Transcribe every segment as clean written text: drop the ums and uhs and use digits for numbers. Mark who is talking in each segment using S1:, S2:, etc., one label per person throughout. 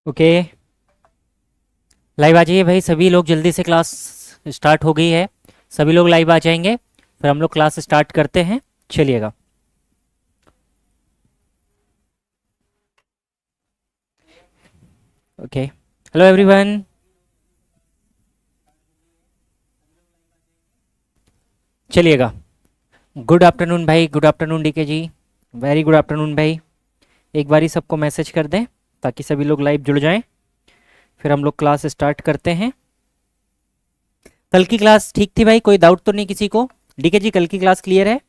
S1: Okay. Live आ जाइए भाई, सभी लोग जल्दी से। क्लास स्टार्ट हो गई है, सभी लोग लाइव आ जाएंगे, फिर हम लोग क्लास स्टार्ट करते हैं। चलिएगा। Okay, hello everyone. चलिएगा। गुड आफ्टरनून भाई, गुड आफ्टरनून डीके जी, वेरी गुड आफ्टरनून भाई। एक बारी सबको मैसेज कर दें ताकि सभी लोग लाइव जुड़ जाएं, फिर हम लोग क्लास स्टार्ट करते हैं। कल की क्लास ठीक थी भाई, कोई डाउट तो नहीं किसी को? डीके जी, कल की क्लास क्लियर है?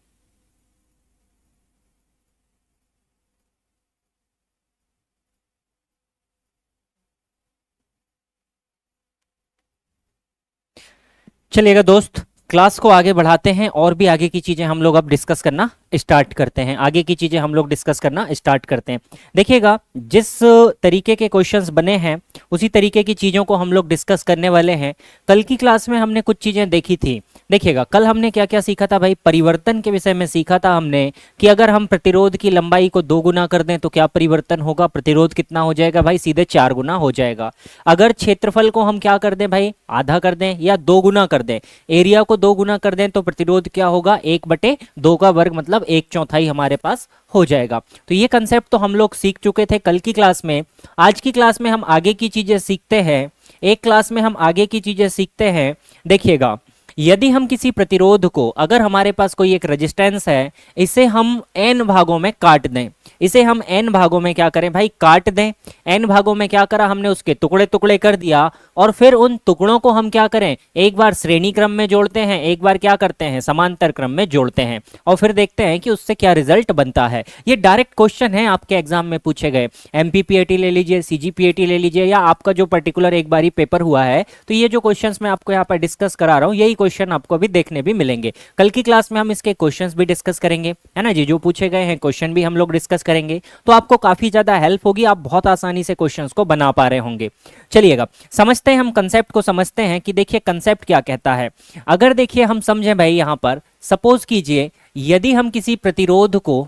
S1: चलिएगा दोस्त, क्लास को आगे बढ़ाते हैं और भी आगे की चीज़ें हम लोग अब डिस्कस करना स्टार्ट करते हैं। आगे की चीज़ें हम लोग डिस्कस करना स्टार्ट करते हैं। देखिएगा, जिस तरीके के क्वेश्चंस बने हैं उसी तरीके की चीज़ों को हम लोग डिस्कस करने वाले हैं। कल की क्लास में हमने कुछ चीज़ें देखी थी। देखिएगा, कल हमने क्या क्या सीखा था भाई? परिवर्तन के विषय में सीखा था हमने कि अगर हम प्रतिरोध की लंबाई को 2 गुना कर दें तो क्या परिवर्तन होगा। प्रतिरोध कितना हो जाएगा भाई? सीधे 4 गुना हो जाएगा। अगर क्षेत्रफल को हम क्या कर दें भाई? आधा कर दें या 2 गुना कर दें, एरिया को 2 गुना कर दें, तो प्रतिरोध क्या होगा? 1/2 का वर्ग, मतलब 1/4 हमारे पास हो जाएगा। तो ये कंसेप्ट तो हम लोग सीख चुके थे कल की क्लास में। आज की क्लास में हम आगे की चीजें सीखते हैं। एक क्लास में हम आगे की चीजें सीखते हैं। देखिएगा, यदि हम किसी प्रतिरोध को, अगर हमारे पास कोई एक रेजिस्टेंस है, इसे हम n भागों में काट दें, इसे हम n भागों में क्या करें भाई? काट दें। n भागों में क्या करा हमने? उसके टुकड़े टुकड़े कर दिया, और फिर उन टुकड़ों को हम क्या करें? एक बार श्रेणी क्रम में जोड़ते हैं, एक बार क्या करते हैं? समांतर क्रम में जोड़ते हैं, और फिर देखते हैं कि उससे क्या रिजल्ट बनता है। ये डायरेक्ट क्वेश्चन है, आपके एग्जाम में पूछे गए। एमपीपीएटी ले लीजिए, सीजीपीएटी ले लीजिए, या आपका जो पर्टिकुलर एक बार ही पेपर हुआ है, तो ये जो क्वेश्चंस मैं आपको यहाँ पर डिस्कस करा रहा हूँ, यही क्वेश्चन आपको अभी देखने भी मिलेंगे। कल की क्लास में हम इसके क्वेश्चंस भी डिस्कस करेंगे, है ना जी? जो पूछे गए हैं क्वेश्चन भी हम लोग डिस्कस करेंगे, तो आपको काफी ज्यादा हेल्प होगी, आप बहुत आसानी से क्वेश्चंस को बना पा रहे होंगे। चलिएगा, समझते हैं, हम कंसेप्ट को समझते हैं कि देखिए कंसेप्ट क्या कहता है। अगर देखिए हम समझें भाई, यहां पर सपोज कीजिए, यदि हम किसी प्रतिरोध को,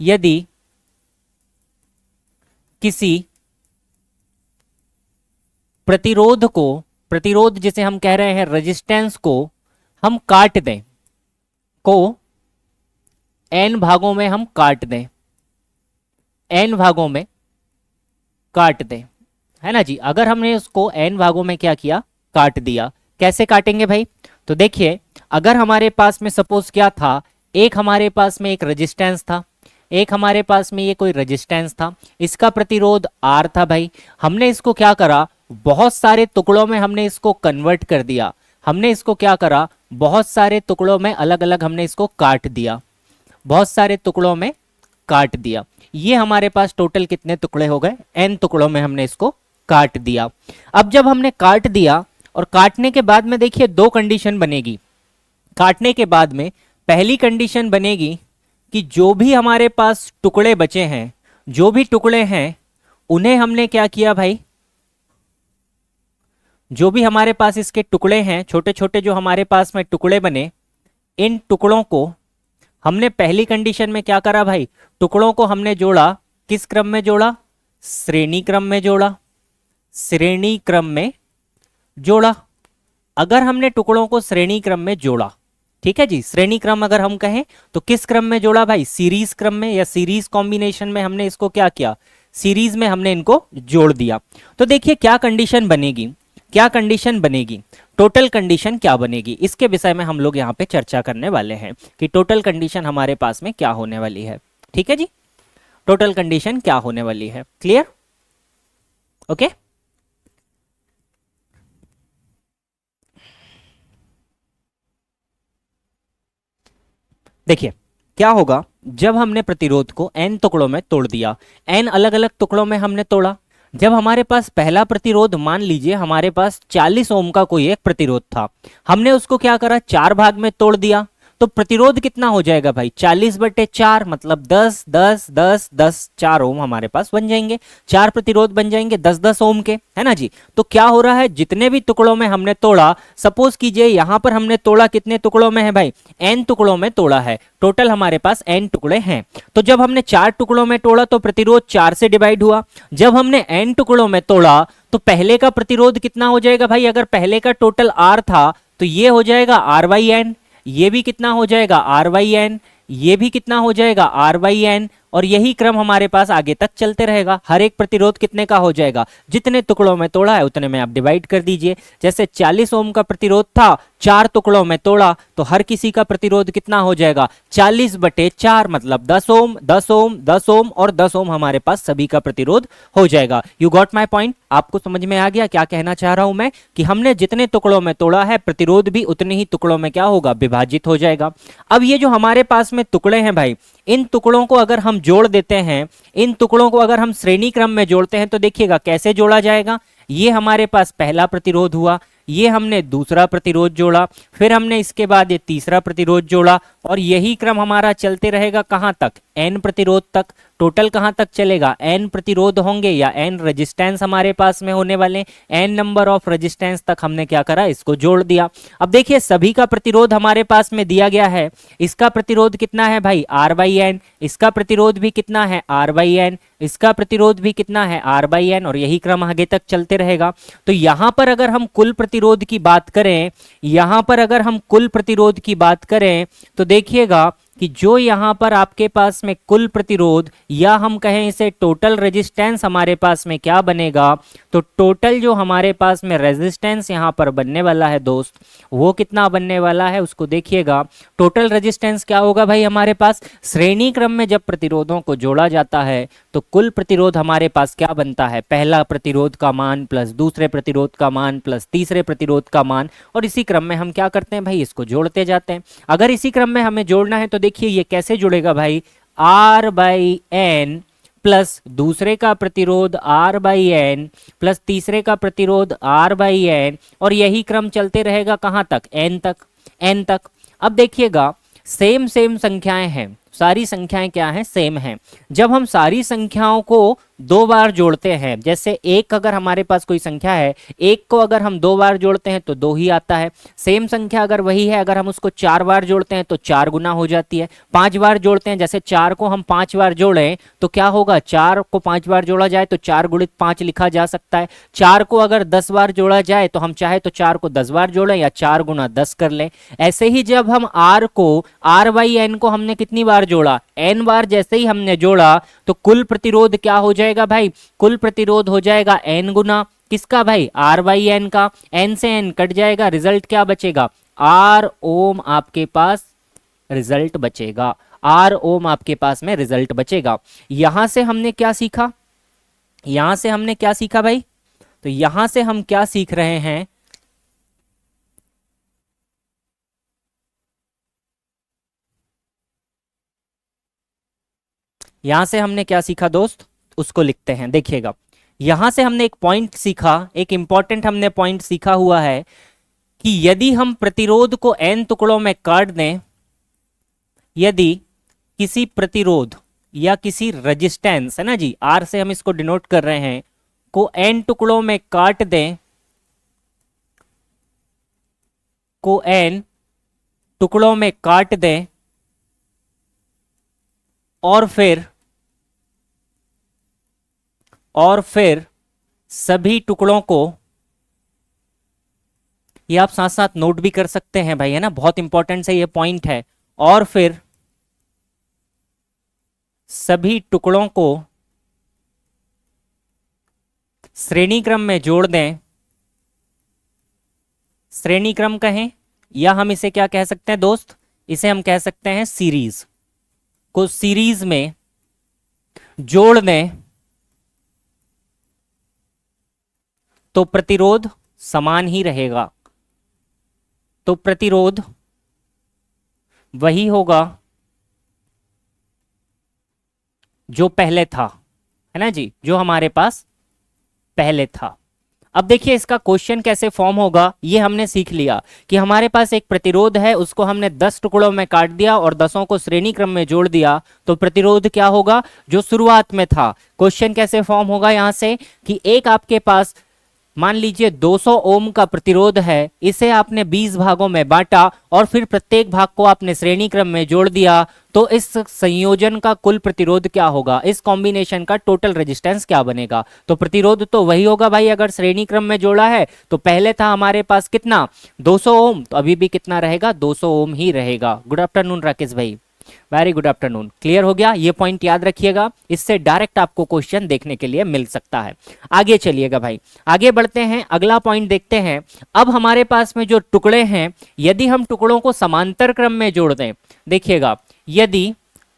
S1: यदि किसी प्रतिरोध को, प्रतिरोध जिसे हम कह रहे हैं रेजिस्टेंस को, हम काट दें, को n भागों में हम काट दें, n भागों में काट दें, है ना जी? अगर हमने उसको n भागों में क्या किया? काट दिया। कैसे काटेंगे भाई? तो देखिए, अगर हमारे पास में सपोज क्या था, एक हमारे पास में एक रेजिस्टेंस था, एक हमारे पास में ये कोई रेजिस्टेंस था, इसका प्रतिरोध R था भाई। हमने इसको क्या करा? बहुत सारे टुकड़ों में हमने इसको कन्वर्ट कर दिया। हमने इसको क्या करा? बहुत सारे टुकड़ों में अलग अलग हमने इसको काट दिया, बहुत सारे टुकड़ों में काट दिया। ये हमारे पास टोटल कितने टुकड़े हो गए? n टुकड़ों में हमने इसको काट दिया। अब जब हमने काट दिया, और काटने के बाद में देखिए दो कंडीशन बनेगी। काटने के बाद में पहली कंडीशन बनेगी कि जो भी हमारे पास टुकड़े बचे हैं, जो भी टुकड़े हैं, उन्हें हमने क्या किया भाई? जो भी हमारे पास इसके टुकड़े हैं, छोटे छोटे जो हमारे पास में टुकड़े बने, इन टुकड़ों को हमने पहली कंडीशन में क्या करा भाई? टुकड़ों को हमने जोड़ा। किस क्रम में जोड़ा? श्रेणी क्रम में जोड़ा, श्रेणी क्रम में जोड़ा। अगर हमने टुकड़ों को श्रेणी क्रम में जोड़ा, ठीक है जी, श्रेणी क्रम अगर हम कहें तो किस क्रम में जोड़ा भाई? सीरीज क्रम में, या सीरीज कॉम्बिनेशन में हमने इसको क्या किया? सीरीज में हमने इनको जोड़ दिया। तो देखिए क्या कंडीशन बनेगी, क्या कंडीशन बनेगी, टोटल कंडीशन क्या बनेगी, इसके विषय में हम लोग यहाँ पे चर्चा करने वाले हैं कि टोटल कंडीशन हमारे पास में क्या होने वाली है। ठीक है जी, टोटल कंडीशन क्या होने वाली है। क्लियर? ओके। देखिए क्या होगा जब हमने प्रतिरोध को n टुकड़ों में तोड़ दिया, n अलग अलग टुकड़ों में हमने तोड़ा। जब हमारे पास पहला प्रतिरोध, मान लीजिए हमारे पास 40 ओम का कोई एक प्रतिरोध था, हमने उसको क्या करा? 4 भाग में तोड़ दिया। तो प्रतिरोध कितना हो जाएगा भाई 40/4 मतलब 10 10 10 10 4 ओम हमारे पास बन जाएंगे, 4 प्रतिरोध बन जाएंगे 10 10 ओम के, है ना जी। तो क्या हो रहा है, जितने भी टुकड़ों में हमने तोड़ा, सपोज कीजिए यहां पर हमने तोड़ा कितने टुकड़ों में है भाई, n टुकड़ों में तोड़ा है, टोटल हमारे पास n टुकड़े हैं। तो जब हमने 4 टुकड़ों में तोड़ा तो प्रतिरोध 4 से डिवाइड हुआ, जब हमने n टुकड़ों में तोड़ा तो पहले का प्रतिरोध कितना हो जाएगा भाई, अगर पहले का टोटल R था तो ये हो जाएगा R/n, ये भी कितना हो जाएगा R/n, ये भी कितना हो जाएगा R/n, और यही क्रम हमारे पास आगे तक चलते रहेगा। हर एक प्रतिरोध कितने का हो जाएगा, जितने टुकड़ों में तोड़ा है उतने में आप डिवाइड कर दीजिए। जैसे 40 ओम का प्रतिरोध था, 4 टुकड़ों में तोड़ा तो हर किसी का प्रतिरोध कितना हो जाएगा 40/4 मतलब 10 ओम 10 ओम 10 ओम और 10 ओम हमारे पास सभी का प्रतिरोध हो जाएगा। यू गॉट माय पॉइंट, आपको समझ में आ गया क्या कहना चाह रहा हूं मैं, कि हमने जितने टुकड़ों में तोड़ा है प्रतिरोध भी उतने ही टुकड़ों में क्या होगा, विभाजित हो जाएगा। अब ये जो हमारे पास में टुकड़े हैं भाई, इन टुकड़ों को अगर हम जोड़ देते हैं, इन टुकड़ों को अगर हम श्रेणी क्रम में जोड़ते हैं तो देखिएगा कैसे जोड़ा जाएगा। ये हमारे पास पहला प्रतिरोध हुआ, ये हमने दूसरा प्रतिरोध जोड़ा, फिर हमने इसके बाद ये तीसरा प्रतिरोध जोड़ा, और यही क्रम हमारा चलते रहेगा कहां तक, n प्रतिरोध तक। टोटल कहां तक चलेगा, n प्रतिरोध होंगे या n रेजिस्टेंस हमारे पास में होने वाले, n नंबर ऑफ रेजिस्टेंस तक हमने क्या करा, इसको जोड़ दिया। अब देखिए सभी का प्रतिरोध हमारे पास में दिया गया है, इसका प्रतिरोध कितना है भाई R/n, इसका प्रतिरोध भी कितना है R/n, इसका प्रतिरोध भी कितना है R/n, और यही क्रम आगे तक चलते रहेगा। तो यहां पर अगर हम कुल प्रतिरोध की बात करें, यहां पर अगर हम कुल प्रतिरोध की बात करें तो देखिएगा कि जो यहां पर आपके पास में कुल प्रतिरोध, या हम कहें इसे टोटल रेजिस्टेंस हमारे पास में क्या बनेगा, तो टोटल जो हमारे पास में रेजिस्टेंस यहां पर बनने वाला है दोस्त, वो कितना बनने वाला है उसको देखिएगा। टोटल रेजिस्टेंस क्या होगा भाई हमारे पास, श्रेणी क्रम में जब प्रतिरोधों को जोड़ा जाता है तो कुल प्रतिरोध हमारे पास क्या बनता है, पहला प्रतिरोध का मान प्लस दूसरे प्रतिरोध का मान प्लस तीसरे प्रतिरोध का मान, और इसी क्रम में हम क्या करते हैं भाई, इसको जोड़ते जाते हैं। अगर इसी क्रम में हमें जोड़ना है तो देखिए ये कैसे जुड़ेगा भाई, R/n प्लस दूसरे का प्रतिरोध R/n प्लस तीसरे का प्रतिरोध R/n, और यही क्रम चलते रहेगा कहां तक, n तक। अब देखिएगा सेम सेम संख्याएं हैं, सारी संख्याएं क्या हैं, सेम हैं। जब हम सारी संख्याओं को 2 बार जोड़ते हैं, जैसे एक अगर हमारे पास कोई संख्या है, एक को अगर हम 2 बार जोड़ते हैं तो 2 ही आता है। सेम संख्या अगर वही है, अगर हम उसको 4 बार जोड़ते हैं तो 4 गुना हो जाती है। 5 बार जोड़ते हैं, जैसे 4 को हम 5 बार जोड़ें तो क्या होगा, 4 को 5 बार जोड़ा जाए तो 4 गुणित 5 लिखा जा सकता है। 4 को अगर 10 बार जोड़ा जाए तो हम चाहे तो 4 को 10 बार जोड़ें या 4 गुना 10 कर लें। ऐसे ही जब हम R/n को हमने कितनी बार जोड़ा, n बार जैसे ही हमने जोड़ा तो कुल प्रतिरोध क्या हो जाएगा भाई, कुल प्रतिरोध हो जाएगा n गुना किसका भाई, R/n का। n से n कट जाएगा, रिजल्ट क्या बचेगा, R ओम आपके पास रिजल्ट बचेगा, R ओम आपके पास में रिजल्ट बचेगा। यहां से हमने क्या सीखा, यहां से हमने क्या सीखा भाई, तो यहां से हम क्या सीख रहे हैं, यहां से हमने क्या सीखा दोस्त, उसको लिखते हैं। देखिएगा यहां से हमने एक पॉइंट सीखा, एक इंपॉर्टेंट हमने पॉइंट सीखा हुआ है कि यदि हम प्रतिरोध को n टुकड़ों में काट दें, यदि किसी प्रतिरोध या किसी रेजिस्टेंस, है ना जी, R से हम इसको डिनोट कर रहे हैं, को n टुकड़ों में काट दें, को n टुकड़ों में काट दें, और फिर सभी टुकड़ों को, ये आप साथ साथ नोट भी कर सकते हैं भाई, है ना, बहुत इंपॉर्टेंट से ये पॉइंट है। और फिर सभी टुकड़ों को श्रेणी क्रम में जोड़ दें, श्रेणी क्रम कहें या हम इसे क्या कह सकते हैं दोस्त, इसे हम कह सकते हैं सीरीज, को सीरीज में जोड़ दें तो प्रतिरोध समान ही रहेगा, तो प्रतिरोध वही होगा जो पहले था, है ना जी, जो हमारे पास पहले था। अब देखिए इसका क्वेश्चन कैसे फॉर्म होगा ये हमने सीख लिया कि हमारे पास एक प्रतिरोध है, उसको हमने 10 टुकड़ों में काट दिया और 10 को श्रेणी क्रम में जोड़ दिया, तो प्रतिरोध क्या होगा जो शुरुआत में था। क्वेश्चन कैसे फॉर्म होगा यहां से कि एक आपके पास मान लीजिए 200 ओम का प्रतिरोध है, इसे आपने 20 भागों में बांटा और फिर प्रत्येक भाग को आपने श्रेणी क्रम में जोड़ दिया, तो इस संयोजन का कुल प्रतिरोध क्या होगा, इस कॉम्बिनेशन का टोटल रेजिस्टेंस क्या बनेगा। तो प्रतिरोध तो वही होगा भाई, अगर श्रेणी क्रम में जोड़ा है तो पहले था हमारे पास कितना 200 ओम, तो अभी भी कितना रहेगा 200 ओम ही रहेगा। गुड आफ्टरनून राकेश भाई, वेरी गुड आफ्टरनून। क्लियर हो गया, ये पॉइंट याद रखिएगा, इससे डायरेक्ट आपको क्वेश्चन देखने के लिए मिल सकता है। आगे चलिएगा भाई, आगे बढ़ते हैं, अगला पॉइंट देखते हैं। अब हमारे पास में जो टुकड़े हैं, यदि हम टुकड़ों को समांतर क्रम में जोड़ दें, देखिएगा यदि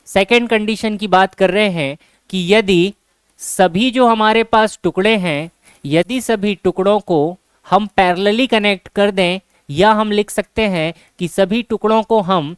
S1: सेकेंड कंडीशन की बात कर रहे हैं कि यदि सभी जो हमारे पास टुकड़े हैं, यदि सभी टुकड़ों को हम पैरेलली कनेक्ट कर दें, या हम लिख सकते हैं कि सभी टुकड़ों को हम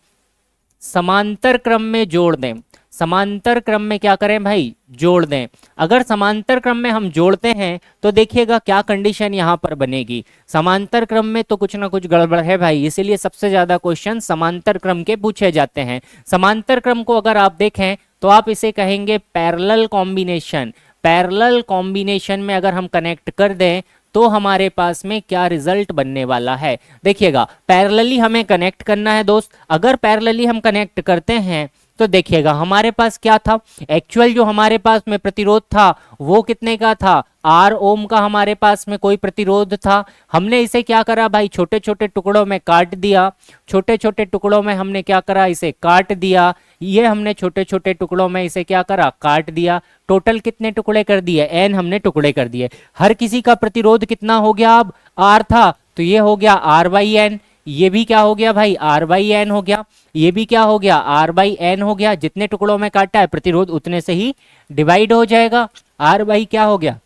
S1: समांतर क्रम में जोड़ दें। समांतर क्रम में क्या करें भाई, जोड़ दें। अगर समांतर क्रम में हम जोड़ते हैं तो देखिएगा क्या कंडीशन यहां पर बनेगी। समांतर क्रम में तो कुछ ना कुछ गड़बड़ है भाई, इसीलिए सबसे ज्यादा क्वेश्चन समांतर क्रम के पूछे जाते हैं। समांतर क्रम को अगर आप देखें तो आप इसे कहेंगे पैरेलल कॉम्बिनेशन। पैरेलल कॉम्बिनेशन में अगर हम कनेक्ट कर दें तो हमारे पास में क्या रिजल्ट बनने वाला है। देखिएगा पैरेलली हमें कनेक्ट करना है दोस्त, अगर पैरेलली हम कनेक्ट करते हैं तो देखिएगा हमारे पास क्या था, एक्चुअल जो हमारे पास में प्रतिरोध था वो कितने का था, 8 ओम का हमारे पास में कोई प्रतिरोध था। हमने इसे क्या करा भाई, छोटे छोटे टुकड़ों में काट दिया। छोटे छोटे टुकड़ों में हमने क्या करा, इसे काट दिया। ये हमने छोटे छोटे टुकड़ों में इसे क्या करा, काट दिया। टोटल कितने टुकड़े कर दिए, एन हमने टुकड़े कर दिए। हर किसी का प्रतिरोध कितना हो गया, अब आर था तो ये हो गया आर बाई एन, ये भी क्या हो गया भाई आर बाई एन हो गया, ये भी क्या हो गया आर बाई एन हो गया। जितने टुकड़ों में काटा है प्रतिरोध उतने से ही डिवाइड हो जाएगा, आर बाई क्या हो गया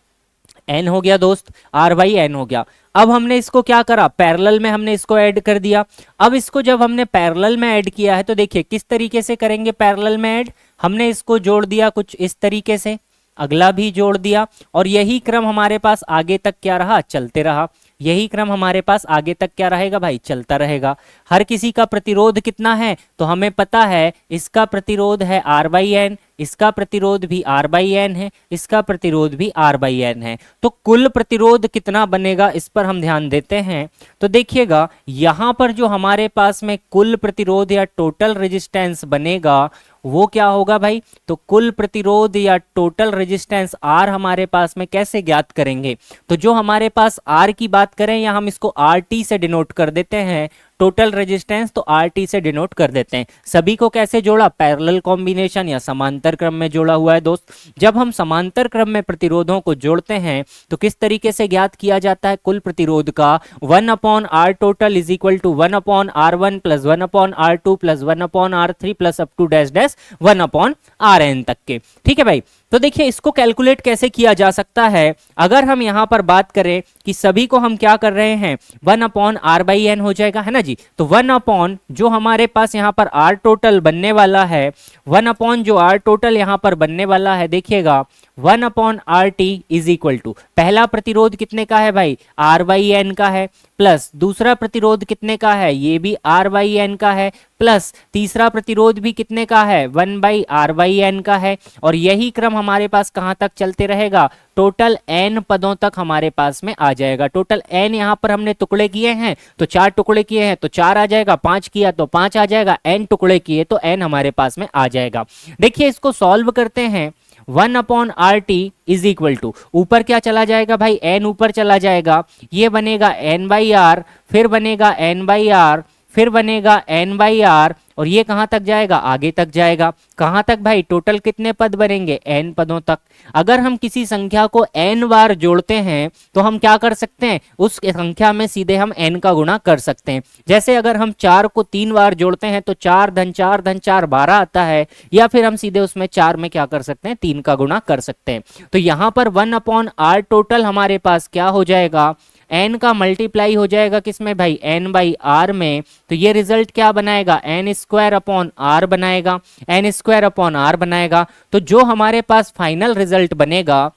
S1: एन हो गया दोस्त, आर बाई एन हो गया। अब हमने इसको क्या करा, पैरेलल में हमने इसको ऐड कर दिया। अब इसको जब हमने पैरेलल में ऐड किया है तो देखिए किस तरीके से करेंगे पैरेलल में ऐड, हमने इसको जोड़ दिया कुछ इस तरीके से, अगला भी जोड़ दिया, और यही क्रम हमारे पास आगे तक क्या रहा, चलते रहा। यही क्रम हमारे पास आगे तक क्या रहेगा भाई, चलता रहेगा। हर किसी का प्रतिरोध कितना है तो हमें पता है, इसका प्रतिरोध है आर बाई एन, इसका प्रतिरोध भी आर बाई एन है, इसका प्रतिरोध भी आर बाई एन है। तो कुल प्रतिरोध कितना बनेगा इस पर हम ध्यान देते हैं। तो देखिएगा यहां पर जो हमारे पास में कुल प्रतिरोध या टोटल रेजिस्टेंस बनेगा वो क्या होगा भाई, तो कुल प्रतिरोध या टोटल रेजिस्टेंस आर हमारे पास में कैसे ज्ञात करेंगे, तो जो हमारे पास आर की बात करें या हम इसको आर टी से डिनोट कर देते हैं, टोटल रेजिस्टेंस तो आर टी से डिनोट कर देते हैं। सभी को कैसे जोड़ा, पैरेलल कॉम्बिनेशन या समांतर क्रम में जोड़ा हुआ है दोस्त। जब हम समांतर क्रम में प्रतिरोधों को जोड़ते हैं तो किस तरीके से ज्ञात किया जाता है कुल प्रतिरोध का, 1 upon R total is equal to 1 upon R one plus 1 upon R two plus 1 upon R three plus up to dash dash 1 upon R N तक के। ठीक है भाई, तो देखिए इसको कैलकुलेट कैसे किया जा सकता है। अगर हम यहां पर बात करें कि सभी को हम क्या कर रहे हैं, 1 अपॉन आर बाई एन हो जाएगा, है ना जी। तो 1 अपॉन जो हमारे पास यहां पर आर टोटल बनने वाला है, 1 अपॉन जो आर टोटल यहां पर बनने वाला है, देखिएगा 1 upon R T is equal to, पहला प्रतिरोध कितने का है भाई, आर बाई एन का है, प्लस दूसरा प्रतिरोध कितने का है, ये भी आर बाई एन का है, प्लस तीसरा प्रतिरोध भी कितने का है, 1 बाई आर बाई एन का है। और यही क्रम हमारे पास कहां तक चलते रहेगा, टोटल एन पदों तक हमारे पास में आ जाएगा। टोटल एन यहां पर हमने टुकड़े किए हैं तो 4 टुकड़े किए हैं तो 4 आ जाएगा, 5 किया तो 5 आ जाएगा, एन टुकड़े किए तो एन हमारे पास में आ जाएगा। देखिए इसको सॉल्व करते हैं, 1 upon R T is equal to, ऊपर क्या चला जाएगा भाई, एन ऊपर चला जाएगा, ये बनेगा एन बाई आर, फिर बनेगा एन बाई आर, फिर बनेगा एन बाई आर, और ये कहां तक जाएगा, आगे तक जाएगा। कहां तक भाई, टोटल कितने पद बनेंगे, एन पदों तक। अगर हम किसी संख्या को एन बार जोड़ते हैं तो हम क्या कर सकते हैं, उस संख्या में सीधे हम एन का गुणा कर सकते हैं। जैसे अगर हम 4 को 3 बार जोड़ते हैं तो 4 धन 4 धन 4 12 आता है, या फिर हम सीधे उसमें 4 में क्या कर सकते हैं, 3 का गुणा कर सकते हैं। तो यहां पर 1 अपॉन आर टोटल हमारे पास क्या हो जाएगा, एन का मल्टीप्लाई हो जाएगा किसमें भाई, एन बाई आर में। तो ये रिजल्ट क्या बनाएगा, एन स्क्वायर अपॉन आर बनाएगा, एन स्क्वायर अपॉन आर बनाएगा। तो जो हमारे पास फाइनल रिजल्ट बनेगा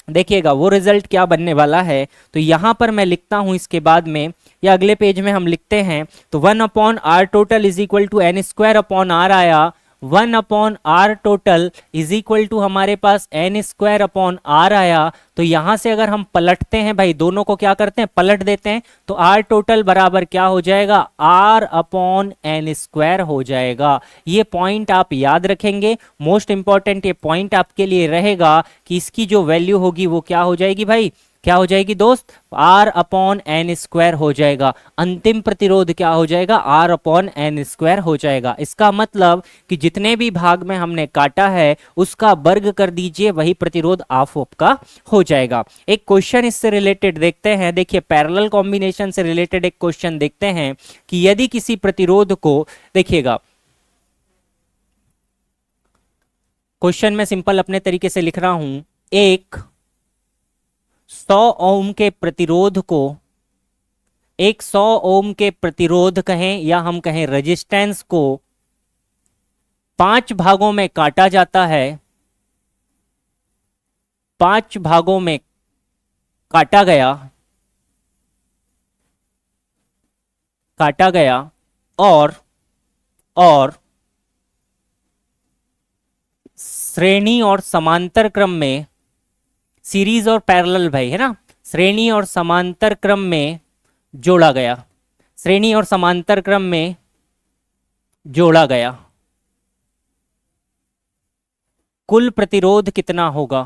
S1: देखिएगा वो रिजल्ट क्या बनने वाला है। तो यहां पर मैं लिखता हूं इसके बाद में, या अगले पेज में हम लिखते हैं, तो 1/r total is equal to n square upon R आया। 1/r total is equal to हमारे पास n स्क्वायर अपॉन आर आया। तो यहां से अगर हम पलटते हैं भाई, दोनों को क्या करते हैं, पलट देते हैं, तो r टोटल बराबर क्या हो जाएगा, r अपॉन n स्क्वायर हो जाएगा। ये पॉइंट आप याद रखेंगे, मोस्ट इंपॉर्टेंट ये पॉइंट आपके लिए रहेगा कि इसकी जो वैल्यू होगी वो क्या हो जाएगी भाई, क्या हो जाएगी दोस्त, R अपॉन एन स्क्वायर हो जाएगा। अंतिम प्रतिरोध क्या हो जाएगा, R अपॉन एन स्क्वायर हो जाएगा। इसका मतलब कि जितने भी भाग में हमने काटा है उसका वर्ग कर दीजिए, वही प्रतिरोध आपका हो जाएगा। एक क्वेश्चन इससे रिलेटेड देखते हैं। देखिए पैरेलल कॉम्बिनेशन से रिलेटेड एक क्वेश्चन देखते हैं कि यदि किसी प्रतिरोध को, देखिएगा क्वेश्चन में सिंपल अपने तरीके से लिख रहा हूं, एक 100 ओम के प्रतिरोध को, एक 100 ओम के प्रतिरोध कहें या हम कहें रेजिस्टेंस को 5 भागों में काटा जाता है, 5 भागों में काटा गया, काटा गया और श्रेणी और समांतर क्रम में, सीरीज और पैरेलल भाई है ना, श्रेणी और समांतर क्रम में जोड़ा गया, श्रेणी और समांतर क्रम में जोड़ा गया, कुल प्रतिरोध कितना होगा,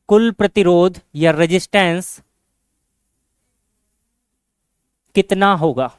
S1: कुल प्रतिरोध या रेजिस्टेंस कितना होगा।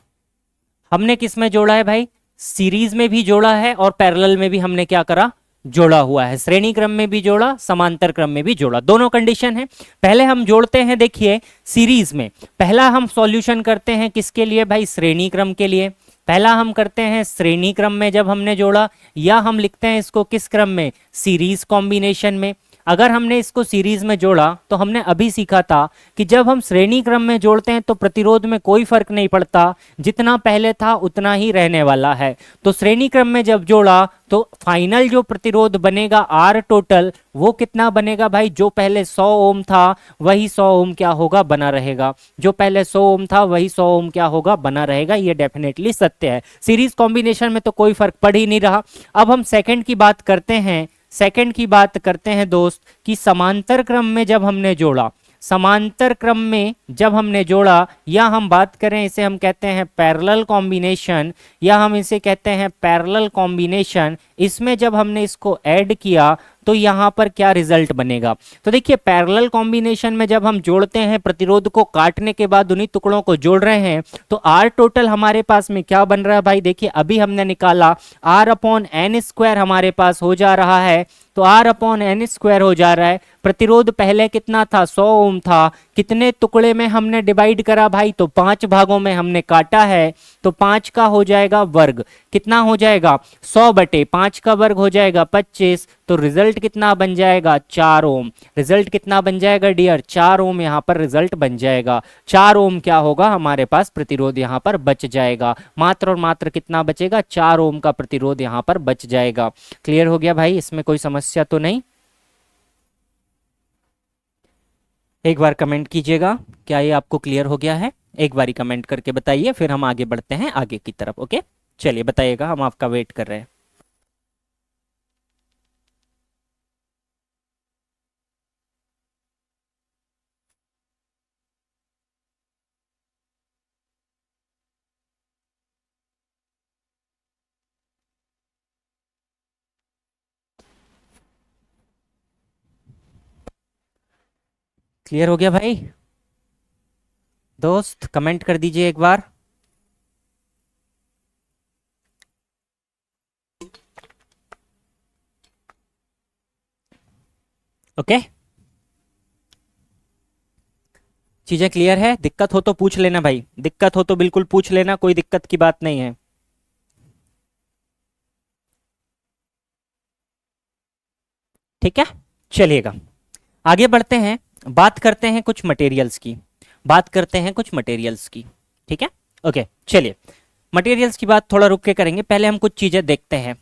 S1: हमने किस में जोड़ा है भाई, सीरीज में भी जोड़ा है और पैरेलल में भी हमने क्या करा, जोड़ा हुआ है। श्रेणी क्रम में भी जोड़ा, समांतर क्रम में भी जोड़ा, दोनों कंडीशन है। पहले हम जोड़ते हैं, देखिए सीरीज में पहला हम सॉल्यूशन करते हैं किसके लिए भाई, श्रेणी क्रम के लिए। पहला हम करते हैं श्रेणी क्रम में जब हमने जोड़ा, या हम लिखते हैं इसको किस क्रम में, सीरीज कॉम्बिनेशन में। अगर हमने इसको सीरीज में जोड़ा तो हमने अभी सीखा था कि जब हम श्रेणी क्रम में जोड़ते हैं तो प्रतिरोध में कोई फर्क नहीं पड़ता, जितना पहले था उतना ही रहने वाला है। तो श्रेणी क्रम में जब जोड़ा तो फाइनल जो प्रतिरोध बनेगा आर टोटल, वो कितना बनेगा भाई, जो पहले 100 ओम था वही 100 ओम क्या होगा, बना रहेगा। जो पहले 100 ओम था वही 100 ओम क्या होगा, बना रहेगा। ये डेफिनेटली सत्य है। सीरीज कॉम्बिनेशन में तो कोई फर्क पड़ ही नहीं रहा। अब हम सेकंड की बात करते हैं, सेकंड की बात करते हैं दोस्त कि समांतर क्रम में जब हमने जोड़ा, समांतर क्रम में जब हमने जोड़ा, या हम बात करें इसे हम कहते हैं पैरेलल कॉम्बिनेशन, या हम इसे कहते हैं पैरेलल कॉम्बिनेशन, इसमें जब हमने इसको ऐड किया तो यहां पर क्या रिजल्ट बनेगा। तो देखिए पैरेलल कॉम्बिनेशन में जब हम जोड़ते हैं, प्रतिरोध को काटने के बाद उन्हीं टुकड़ों को जोड़ रहे हैं, तो आर टोटल हमारे पास में क्या बन रहा है भाई, देखिए अभी हमने निकाला आर अपॉन एन स्क्वायर हमारे पास हो जा रहा है। तो आर अपॉन एन स्क्वायर हो जा रहा है। प्रतिरोध पहले कितना था, 100 ओम था। कितने टुकड़े में हमने डिवाइड करा भाई, तो 5 भागों में हमने काटा है। तो 5 का हो जाएगा वर्ग, कितना हो जाएगा, 100/5 का वर्ग हो जाएगा 25। तो रिजल्ट कितना बन जाएगा, 4 ओम। रिजल्ट कितना बन जाएगा डियर, 4 ओम यहाँ पर रिजल्ट बन जाएगा। 4 ओम क्या होगा, हमारे पास प्रतिरोध यहाँ पर बच जाएगा। मात्र और मात्र कितना बचेगा, 4 ओम का प्रतिरोध यहाँ पर बच जाएगा। क्लियर हो गया भाई, इसमें कोई समस्या तो नहीं। एक बार कमेंट कीजिएगा, क्या ये आपको क्लियर हो गया है, एक बारी कमेंट करके बताइए, फिर हम आगे बढ़ते हैं आगे की तरफ। ओके चलिए बताइएगा, हम आपका वेट कर रहे हैं। क्लियर हो गया भाई दोस्त, कमेंट कर दीजिए एक बार। ओके चीजें क्लियर है, दिक्कत हो तो पूछ लेना भाई, दिक्कत हो तो बिल्कुल पूछ लेना, कोई दिक्कत की बात नहीं है। ठीक है चलिएगा आगे बढ़ते हैं, बात करते हैं कुछ मटेरियल्स की, बात करते हैं कुछ मटेरियल्स की। ठीक है ओके चलिए, मटेरियल्स की बात थोड़ा रुक के करेंगे, पहले हम कुछ चीजें देखते हैं,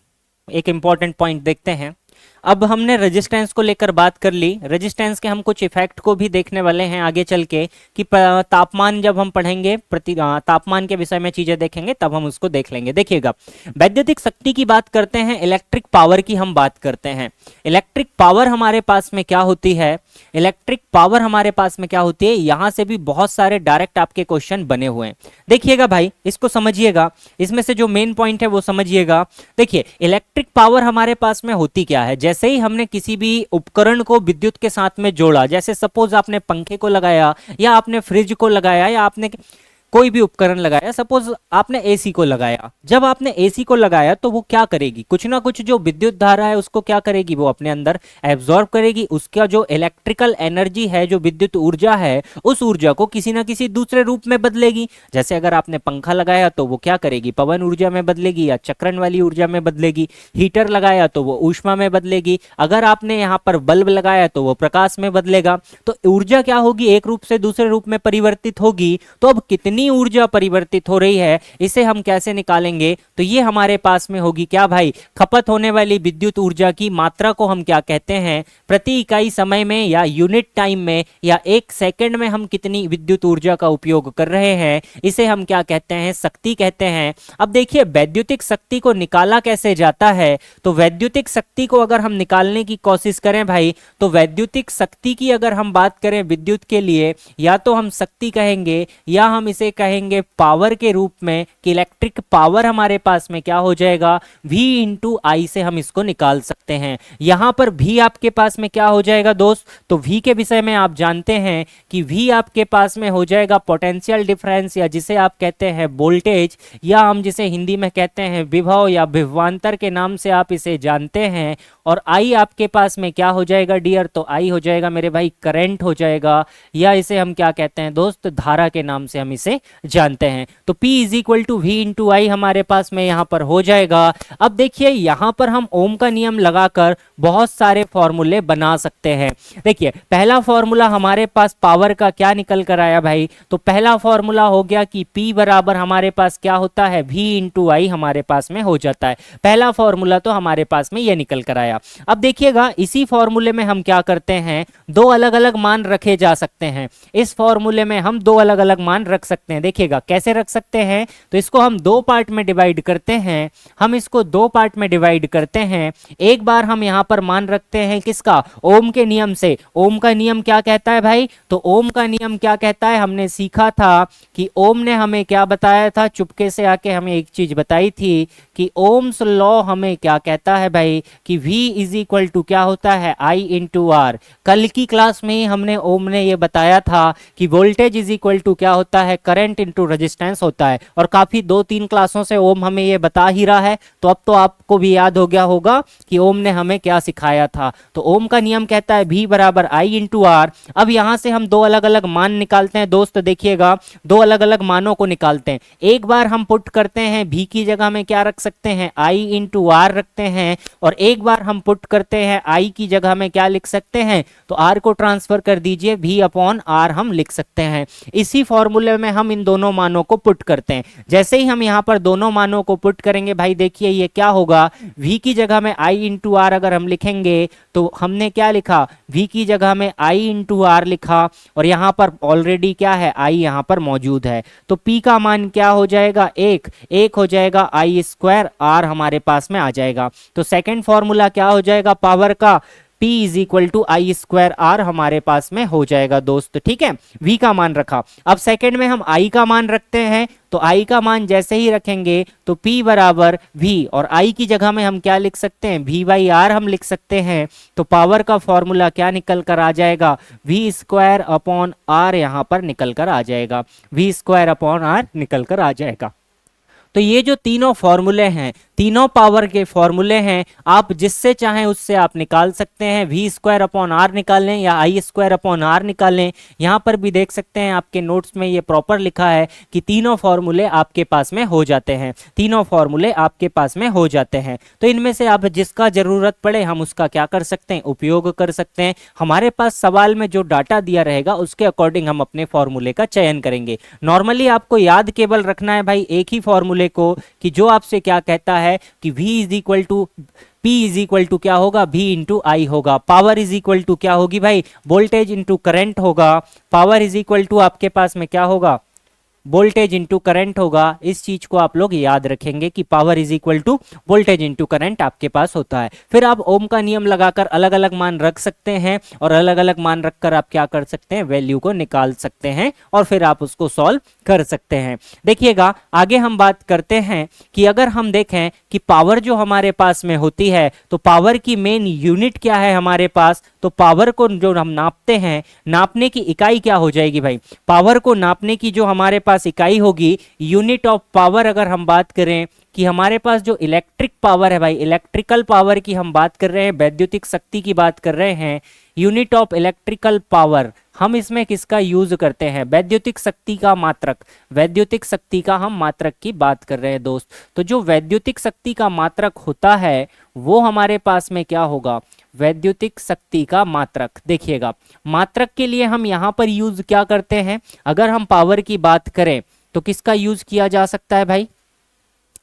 S1: एक इंपॉर्टेंट पॉइंट देखते हैं। अब हमने रेजिस्टेंस को लेकर बात कर ली, रेजिस्टेंस के हम कुछ इफेक्ट को भी देखने वाले हैं आगे चल के कि तापमान जब हम पढ़ेंगे तापमान के विषय में चीजें देखेंगे तब हम उसको देख लेंगे। देखिएगा, वैद्युतिक शक्ति की बात करते हैं, इलेक्ट्रिक पावर की हम बात करते हैं। इलेक्ट्रिक पावर हमारे पास में क्या होती है, इलेक्ट्रिक पावर हमारे पास में क्या होती है, यहां से भी बहुत सारे डायरेक्ट आपके क्वेश्चन बने हुए हैं। देखिएगा भाई, इसको समझिएगा, इसमें से जो मेन पॉइंट है वो समझिएगा। देखिए, इलेक्ट्रिक पावर हमारे पास में होती क्या है, जैसे ही हमने किसी भी उपकरण को विद्युत के साथ में जोड़ा, जैसे सपोज आपने पंखे को लगाया या आपने फ्रिज को लगाया या आपने कोई भी उपकरण लगाया, सपोज आपने एसी को लगाया, जब आपने एसी को लगाया तो वो क्या करेगी, कुछ ना कुछ जो विद्युत धारा है उसको क्या करेगी, वो अपने अंदर एब्जॉर्ब करेगी। उसका जो इलेक्ट्रिकल एनर्जी है, जो विद्युत ऊर्जा है, उस ऊर्जा को किसी ना किसी दूसरे रूप में बदलेगी। जैसे अगर आपने पंखा लगाया तो वो क्या करेगी, पवन ऊर्जा में बदलेगी या चक्रण वाली ऊर्जा में बदलेगी। हीटर लगाया तो वो ऊष्मा में बदलेगी। अगर आपने यहाँ पर बल्ब लगाया तो वो प्रकाश में बदलेगा। तो ऊर्जा क्या होगी, एक रूप से दूसरे रूप में परिवर्तित होगी। तो अब कितनी ऊर्जा परिवर्तित हो रही है, इसे हम कैसे निकालेंगे, तो ये हमारे पास में होगी क्या भाई, खपत होने वाली विद्युत ऊर्जा की मात्रा को हम क्या कहते हैं, प्रति इकाई समय में या यूनिट टाइम में या एक सेकंड में हम कितनी विद्युत ऊर्जा का उपयोग कर रहे हैं, इसे हम क्या कहते हैं, शक्ति कहते हैं। अब देखिए, वैद्युतिक शक्ति को निकाला कैसे जाता है, तो वैद्युतिक शक्ति को अगर हम निकालने की कोशिश करें भाई, तो वैद्युतिक शक्ति की अगर हम बात करें विद्युत के लिए, या तो हम शक्ति कहेंगे या हम इसे कहेंगे पावर के रूप में, कि इलेक्ट्रिक पावर हमारे पास में क्या हो जाएगा, V इंटू आई से हम इसको निकाल सकते हैं। यहां पर V आपके पास में क्या हो जाएगा दोस्त, तो V के विषय में आप जानते हैं कि V आपके पास में हो जाएगा पोटेंशियल डिफरेंस, या जिसे आप कहते हैं वोल्टेज, या हम जिसे हिंदी में कहते हैं विभव या विभवांतर के नाम से आप इसे जानते हैं। और I आपके पास में क्या हो जाएगा डियर, तो I हो जाएगा मेरे भाई करंट हो जाएगा, या इसे हम क्या कहते हैं दोस्त, धारा के नाम से हम इसे जानते हैं। तो P is equal to V into I हमारे पास में यहां पर हो जाएगा। अब देखिए, यहां पर हम ओम का नियम लगाकर बहुत सारे फॉर्मूले बना सकते हैं। देखिए, पहला फॉर्मूला हमारे पास पावर का क्या निकल कर आया भाई, तो पहला फॉर्मूला हो गया कि P बराबर हमारे पास क्या होता है, V इंटू आई हमारे पास में हो जाता है। पहला फॉर्मूला तो हमारे पास में ये निकल कर आया। अब देखिएगा, इसी फॉर्मूले में हम क्या करते हैं, दो अलग अलग मान रखे जा सकते हैं। इस फॉर्मूले में हम दो अलग अलग मान रख सकते हैं। देखिएगा कैसे रख सकते हैं, तो इसको हम दो पार्ट में डिवाइड करते हैं। हम इसको दो पार्ट में डिवाइड करते हैं। एक बार हम यहां पर मान रखते हैं किसका, ओम के नियम से। ओम का नियम क्या कहता है भाई, तो ओम का नियम क्या कहता है, हमने सीखा था कि ओम ने हमें क्या बताया था, चुपके से आके हमें एक चीज बताई थी कि ओम्स लॉ हमें क्या कहता है भाई, कि V इज इक्वल टू क्या होता है, I इंटू आर। कल की क्लास में ही हमने ओम ने ये बताया था कि वोल्टेज इज इक्वल टू क्या होता है, करंट इंटू रेजिस्टेंस होता है। और काफी 2-3 क्लासों से ओम हमें ये बता ही रहा है, तो अब तो आपको भी याद हो गया होगा कि ओम ने हमें क्या सिखाया था। तो ओम का नियम कहता है V बराबर I इंटू आर। अब यहां से हम दो अलग अलग मान निकालते हैं दोस्त। देखिएगा, दो अलग अलग मानों को निकालते हैं। एक बार हम पुट करते हैं, V की जगह में क्या रख सकते हैं, I इंटू आर रखते हैं। और एक बार हम पुट करते हैं, I की जगह में क्या लिख सकते हैं, तो R को ट्रांसफर कर दीजिए, V अपॉन आर हम लिख सकते हैं। इसी फॉर्मूले में हम इन दोनों मानों को पुट करते हैं। जैसे ही हम यहाँ पर दोनों मानों को पुट करेंगे भाई, देखिए ये क्या होगा, V की जगह में I इंटू आर अगर हम लिखेंगे तो हमने क्या लिखा, V की जगह में I इंटू आर लिखा। और यहाँ पर ऑलरेडी क्या है, I यहाँ पर मौजूद है। तो P का मान क्या हो जाएगा, एक हो जाएगा, I स्क्वायर आर हमारे पास में आ जाएगा। तो सेकेंड फॉर्मूला क्या हो जाएगा पावर का, P is equal to I square R हमारे पास में हो जाएगा दोस्त। ठीक है, V का मान रखा। अब सेकंड में हम I का मान रखते हैं, तो I का मान जैसे ही रखेंगे तो P बराबर V, और I की जगह में हम क्या लिख सकते हैं, V बाई आर हम लिख सकते हैं। तो पावर का फॉर्मूला क्या निकल कर आ जाएगा, V स्क्वायर अपॉन आर यहाँ पर निकल कर आ जाएगा, V स्क्वायर अपॉन आर निकल कर आ जाएगा। तो ये जो तीनों फॉर्मूले हैं, तीनों पावर के फॉर्मूले हैं, आप जिससे चाहें उससे आप निकाल सकते हैं। V स्क्वायर अपॉन आर निकाल लें या I स्क्वायर अपॉन आर निकाल लें। यहाँ पर भी देख सकते हैं आपके नोट्स में ये प्रॉपर लिखा है कि तीनों फॉर्मूले आपके पास में हो जाते हैं, तीनों फॉर्मूले आपके पास में हो जाते हैं। तो इनमें से आप जिसका जरूरत पड़े हम उसका क्या कर सकते हैं, उपयोग कर सकते हैं। हमारे पास सवाल में जो डाटा दिया रहेगा उसके अकॉर्डिंग हम अपने फॉर्मूले का चयन करेंगे। नॉर्मली आपको याद केवल रखना है भाई एक ही फॉर्मूले को, कि जो आपसे क्या कहता है कि V is equal to P is equal to क्या होगा, V इंटू आई होगा। पावर इज इक्वल टू क्या होगी भाई, वोल्टेज इंटू करंट होगा। पावर इज इक्वल टू आपके पास में क्या होगा, वोल्टेज इंटू करंट होगा। इस चीज को आप लोग याद रखेंगे कि power is equal to voltage into current आपके पास होता है। फिर आप ओम का नियम लगाकर अलग अलग मान रख सकते हैं और अलग अलग मान रखकर आप क्या कर सकते हैं, वैल्यू को निकाल सकते हैं और फिर आप उसको सॉल्व कर सकते हैं। देखिएगा आगे हम बात करते हैं कि अगर हम देखें कि पावर जो हमारे पास में होती है तो पावर की मेन यूनिट क्या है हमारे पास, तो पावर को जो हम नापते हैं, नापने की इकाई क्या हो जाएगी भाई, पावर को नापने की जो हमारे पास इकाई होगी, यूनिट ऑफ पावर अगर हम बात करें कि हमारे पास जो इलेक्ट्रिक पावर है भाई, इलेक्ट्रिकल पावर की हम बात कर रहे हैं, वैद्युतिक शक्ति की बात कर रहे हैं, यूनिट ऑफ इलेक्ट्रिकल पावर हम इसमें किसका यूज करते हैं, वैद्युतिक शक्ति का मात्रक, वैद्युतिक शक्ति का हम मात्रक की बात कर रहे हैं दोस्त। तो जो वैद्युतिक शक्ति का मात्रक होता है वो हमारे पास में क्या होगा, वैद्युतिक शक्ति का मात्रक। देखिएगा मात्रक के लिए हम यहां पर यूज क्या करते हैं, अगर हम पावर की बात करें तो किसका यूज किया जा सकता है भाई,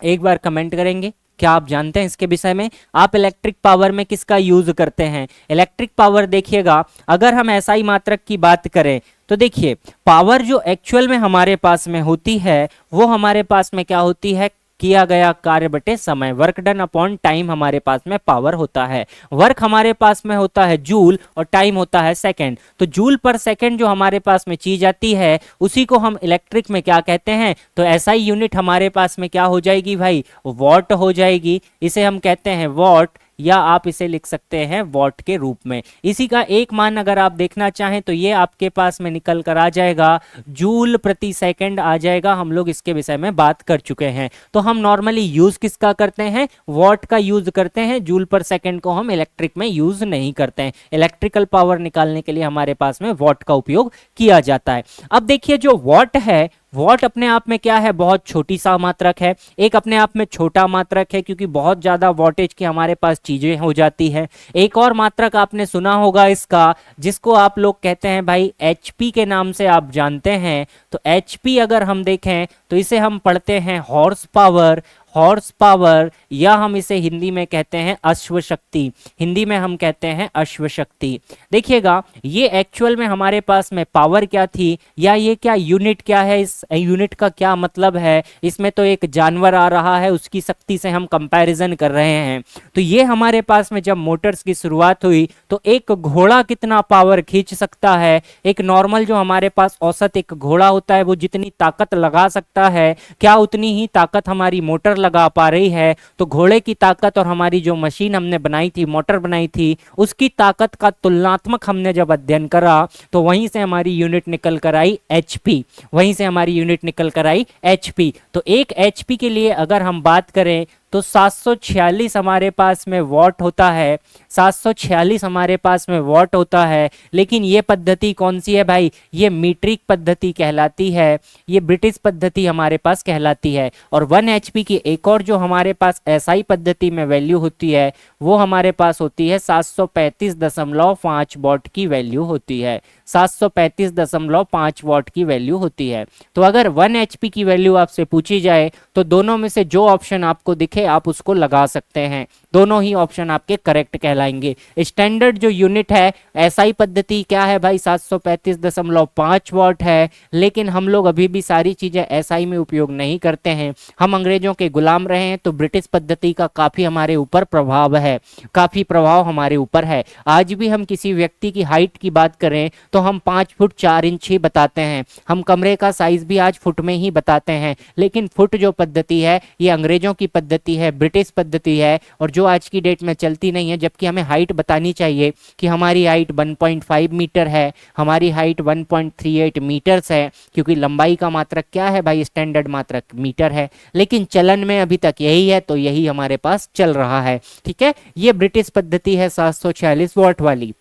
S1: एक बार कमेंट करेंगे, क्या आप जानते हैं इसके विषय में, आप इलेक्ट्रिक पावर में किसका यूज करते हैं। इलेक्ट्रिक पावर देखिएगा अगर हम एसआई मात्रक की बात करें तो देखिए पावर जो एक्चुअल में हमारे पास में होती है वो हमारे पास में क्या होती है, किया गया कार्य बटे समय, वर्क डन अपॉन टाइम हमारे पास में पावर होता है। वर्क हमारे पास में होता है जूल और टाइम होता है सेकंड। तो जूल पर सेकंड जो हमारे पास में चीज आती है उसी को हम इलेक्ट्रिक में क्या कहते हैं, तो ऐसा ही यूनिट हमारे पास में क्या हो जाएगी भाई, वॉट हो जाएगी। इसे हम कहते हैं वॉट या आप इसे लिख सकते हैं वॉट के रूप में। इसी का एक मान अगर आप देखना चाहें तो ये आपके पास में निकल कर आ जाएगा, जूल प्रति सेकंड आ जाएगा। हम लोग इसके विषय में बात कर चुके हैं। तो हम नॉर्मली यूज किसका करते हैं, वॉट का यूज करते हैं, जूल पर सेकंड को हम इलेक्ट्रिक में यूज नहीं करते हैं। इलेक्ट्रिकल पावर निकालने के लिए हमारे पास में वॉट का उपयोग किया जाता है। अब देखिए जो वॉट है, वॉट अपने आप में क्या है, बहुत छोटी सा मात्रक है, एक अपने आप में छोटा मात्रक है क्योंकि बहुत ज्यादा वॉटेज की हमारे पास चीजें हो जाती है। एक और मात्रक आपने सुना होगा इसका, जिसको आप लोग कहते हैं भाई एचपी के नाम से आप जानते हैं। तो एचपी अगर हम देखें तो इसे हम पढ़ते हैं हॉर्स पावर, हॉर्स पावर, या हम इसे हिंदी में कहते हैं अश्व शक्ति, हिंदी में हम कहते हैं अश्व शक्ति। देखिएगा ये एक्चुअल में हमारे पास में पावर क्या थी या ये क्या यूनिट क्या है, इस यूनिट का क्या मतलब है, इसमें तो एक जानवर आ रहा है उसकी शक्ति से हम कंपैरिजन कर रहे हैं। तो ये हमारे पास में जब मोटर्स की शुरुआत हुई तो एक घोड़ा कितना पावर खींच सकता है, एक नॉर्मल जो हमारे पास औसत एक घोड़ा होता है वो जितनी ताकत लगा सकता है, क्या उतनी ही ताकत हमारी मोटर लगा पा रही है। तो घोड़े की ताकत और हमारी जो मशीन हमने बनाई थी, मोटर बनाई थी, उसकी ताकत का तुलनात्मक हमने जब अध्ययन करा तो वहीं से हमारी यूनिट निकल कर आई एचपी, वहीं से हमारी यूनिट निकल कर आई एचपी। तो एक एचपी के लिए अगर हम बात करें तो 746 हमारे पास में वॉट होता है, 746 हमारे पास में वॉट होता है। लेकिन ये पद्धति कौन सी है भाई, ये मीट्रिक पद्धति कहलाती है, ये ब्रिटिश पद्धति हमारे पास कहलाती है। और 1 एचपी की एक और जो हमारे पास एसआई पद्धति में वैल्यू होती है वो हमारे पास होती है 735.5 वॉट की वैल्यू होती है, 735.5 वॉट की वैल्यू होती है। तो अगर 1 एचपी की वैल्यू आपसे पूछी जाए तो दोनों में से जो ऑप्शन आपको दिखे आप उसको लगा सकते हैं, दोनों ही ऑप्शन आपके करेक्ट कहलाएंगे। स्टैंडर्ड जो यूनिट है एसआई पद्धति क्या है भाई, 735.5 वॉट है। लेकिन हम लोग अभी भी सारी चीजें एसआई में उपयोग नहीं करते हैं, हम अंग्रेजों के गुलाम रहे हैं। तो ब्रिटिश पद्धति का काफी हमारे ऊपर प्रभाव है, काफी प्रभाव हमारे ऊपर है। आज भी हम किसी व्यक्ति की हाइट की बात करें तो हम 5 फुट 4 इंच ही बताते हैं, हम कमरे का साइज भी आज फुट में ही बताते हैं। लेकिन फुट जो पद्धति है ये अंग्रेजों की पद्धति है, ब्रिटिश पद्धति है, और जो आज की डेट में चलती नहीं है। जबकि हमें हाइट बतानी चाहिए कि हमारी हाइट 1.5 मीटर है, हमारी हाइट 1.38 मीटर्स है, क्योंकि लंबाई का मात्रक क्या है भाई, स्टैंडर्ड मात्रक मीटर है। लेकिन चलन में अभी तक यही है, तो यही हमारे पास चल रहा है। ठीक है, ये ब्रिटिश पद्धति है 746 वॉट वाली।